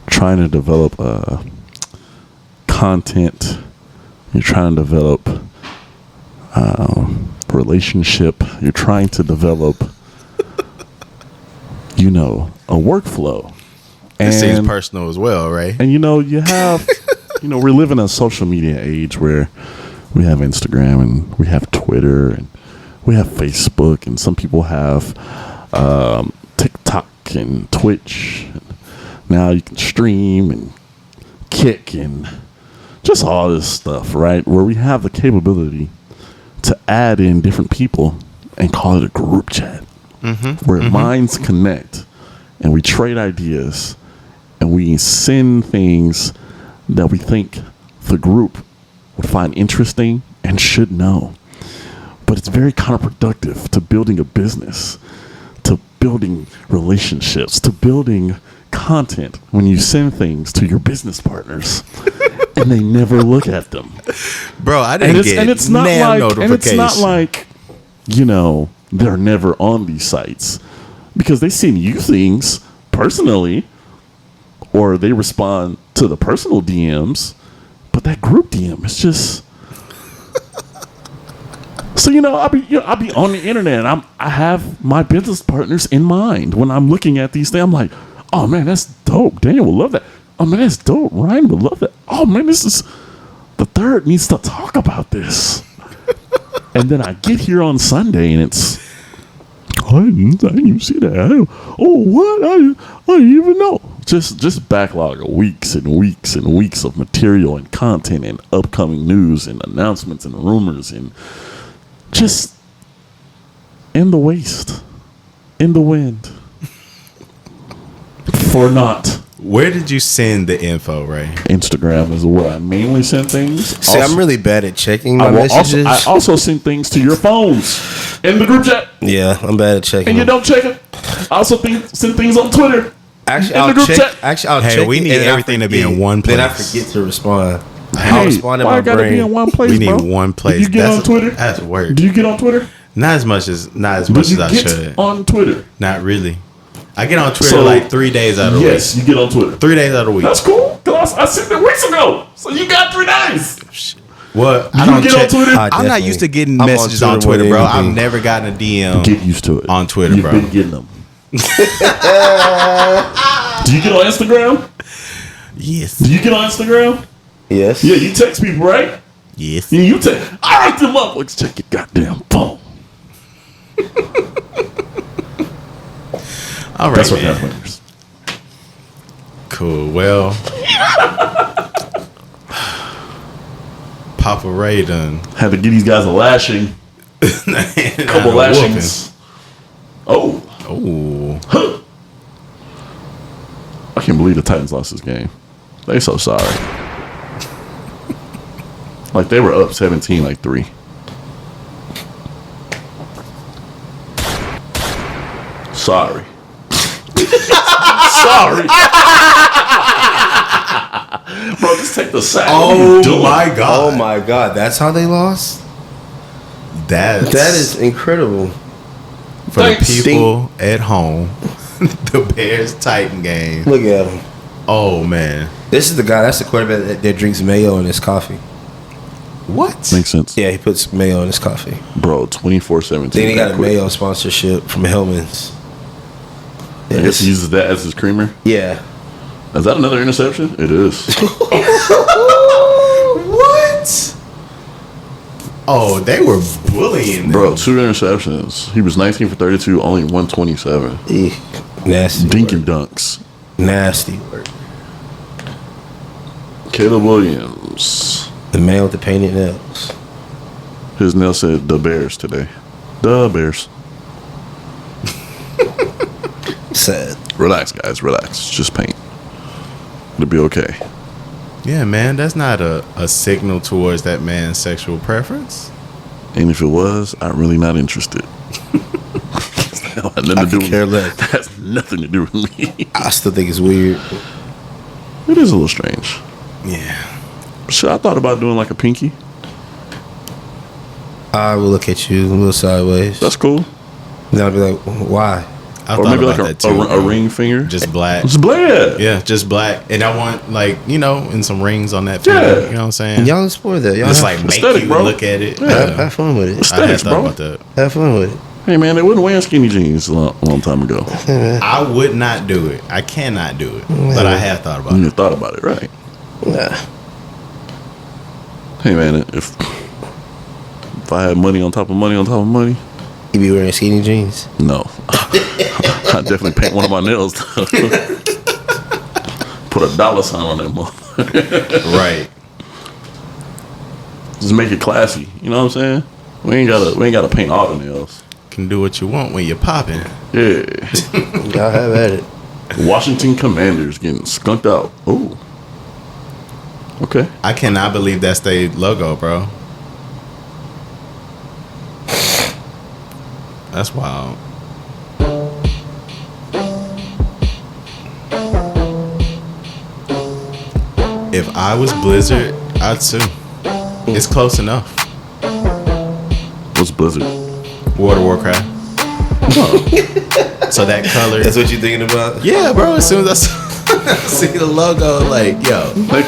trying to develop content. You're trying to develop relationship. You're trying to develop a workflow. It seems personal as well, right? And you have we're living in a social media age where we have Instagram and we have Twitter and we have Facebook, and some people have TikTok and Twitch. Now you can stream and Kick and just all this stuff, right? Where we have the capability to add in different people and call it a group chat. Where minds connect and we trade ideas and we send things that we think the group would find interesting and should know. But it's very counterproductive to building a business, to building relationships, to building content when you send things to your business partners and they never look at them. Bro, I didn't get notifications. And it's not like, they're never on these sites because they send you things personally or they respond to the personal DMs, but that group DM is just so I'll be on the internet and I have my business partners in mind when I'm looking at these things. I'm like, oh man, that's dope. Daniel will love that. Oh man, that's dope. Ryan will love that. Oh man, this is the third needs to talk about this. And then I get here on Sunday and it's, I didn't even see that. What? I didn't even know. Just backlog of weeks and weeks and weeks of material and content and upcoming news and announcements and rumors and just in the waste, in the wind, for naught. Where did you send the info, Ray? Instagram is where I mainly send things. See, I'm really bad at checking my messages. I also send things to your phones in the group chat. Yeah, I'm bad at checking. And you don't check it. I also send things on Twitter. I'll check. Hey, we need everything to be in one place. Then I forget to respond. Hey, I'll respond in my gotta brain. be in one place, We need bro? one place. Do you get on Twitter? That's work. Do you get on Twitter? Not as much as I Get should. on Twitter. Not really. I get on Twitter like 3 days out of the week. Yes, you get on Twitter. 3 days out of the week. That's cool. Cause I sent it weeks ago. So you got 3 days. Well, I don't get on Twitter. I'm not used to getting messages on Twitter, bro. I've never gotten a DM. Get used to it. On Twitter, You've bro. been getting them. Do you get on Instagram? Yes. Do you get on Instagram? Yes. Yeah, you text people, right? Yes. Yeah, you text. I write them up. Let's check your goddamn phone. All right, That's what man. happens. Cool. Well, Papa Ray done had to give these guys a lashing. Couple lashings. Oh. Oh. I can't believe the Titans lost this game. They so sorry. Like they were up 17, like 3. Sorry. Sorry. Bro, just take hit the sack. Oh my god! Oh my god, that's how they lost? That is incredible. For the people at home, the Bears-Titan game. Look at him. Oh man. This is the guy, that's the quarterback that drinks mayo in his coffee. What? Makes sense. Yeah, he puts mayo in his coffee. Bro, 24/17. Then he got a mayo sponsorship from Hellman's. I guess he uses that as his creamer. Yeah. Is that another interception? It is. What? Oh, they were bullying them. Bro, 2 interceptions. He was 19 for 32, only 127. Eek. Nasty Dink and work. dunks. Nasty work. Caleb Williams. The man with the painted nails. His nail said the Bears today. The Bears. Sad. Relax, guys. Relax. It's just paint. It'll be okay. Yeah, man, that's not a signal towards that man's sexual preference. And if it was, I'm really not interested. That had nothing to do with care less. That has nothing to do with me. I still think it's weird. It is a little strange. Yeah. Shit, I thought about doing like a pinky. I will look at you a little sideways. That's cool. Then I'll be like, why? I Or thought maybe about like that too. a ring finger. Just black. It's black. Yeah, just black. And I want, like, and some rings on that finger. Yeah. You know what I'm saying? Y'all explore that. Y'all Just have, like make aesthetic, you bro. look at it. have fun with it. I had Aesthetics, thought bro. about that. Have fun with it. Hey man, they wasn't wearing skinny jeans a long time ago. I would not do it. I cannot do it. But I have thought about You it. thought about it, right? Nah. Hey man, if I had money on top of money on top of money, You be wearing skinny jeans? no. I definitely paint one of my nails. Put a dollar sign on that motherfucker. Right. Just make it classy. You know what I'm saying? We ain't gotta paint all the nails. Can do what you want when you're popping. Yeah. Y'all have at it. Washington Commanders getting skunked out. Oh. Okay. I cannot believe that's their logo, bro. That's wild. If I was Blizzard, I'd sue. It's close enough. What's Blizzard? World of Warcraft. So that color. That's what you thinking about? Yeah, bro. As soon as I see the logo, like, yo. They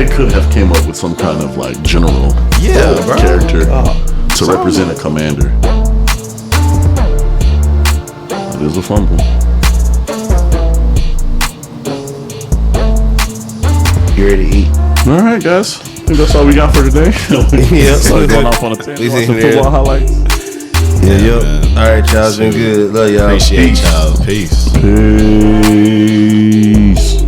could have came up with some kind of like general Bro. character to represent a commander. It is a fumble. You ready to eat? All right, guys. I think that's all we got for today. Yeah. Started going off on a tangent. We Watch seen some there. football highlights. Yeah, yo. man. All right, y'all. It's been good. Love y'all. Appreciate Peace. y'all. Peace. Peace.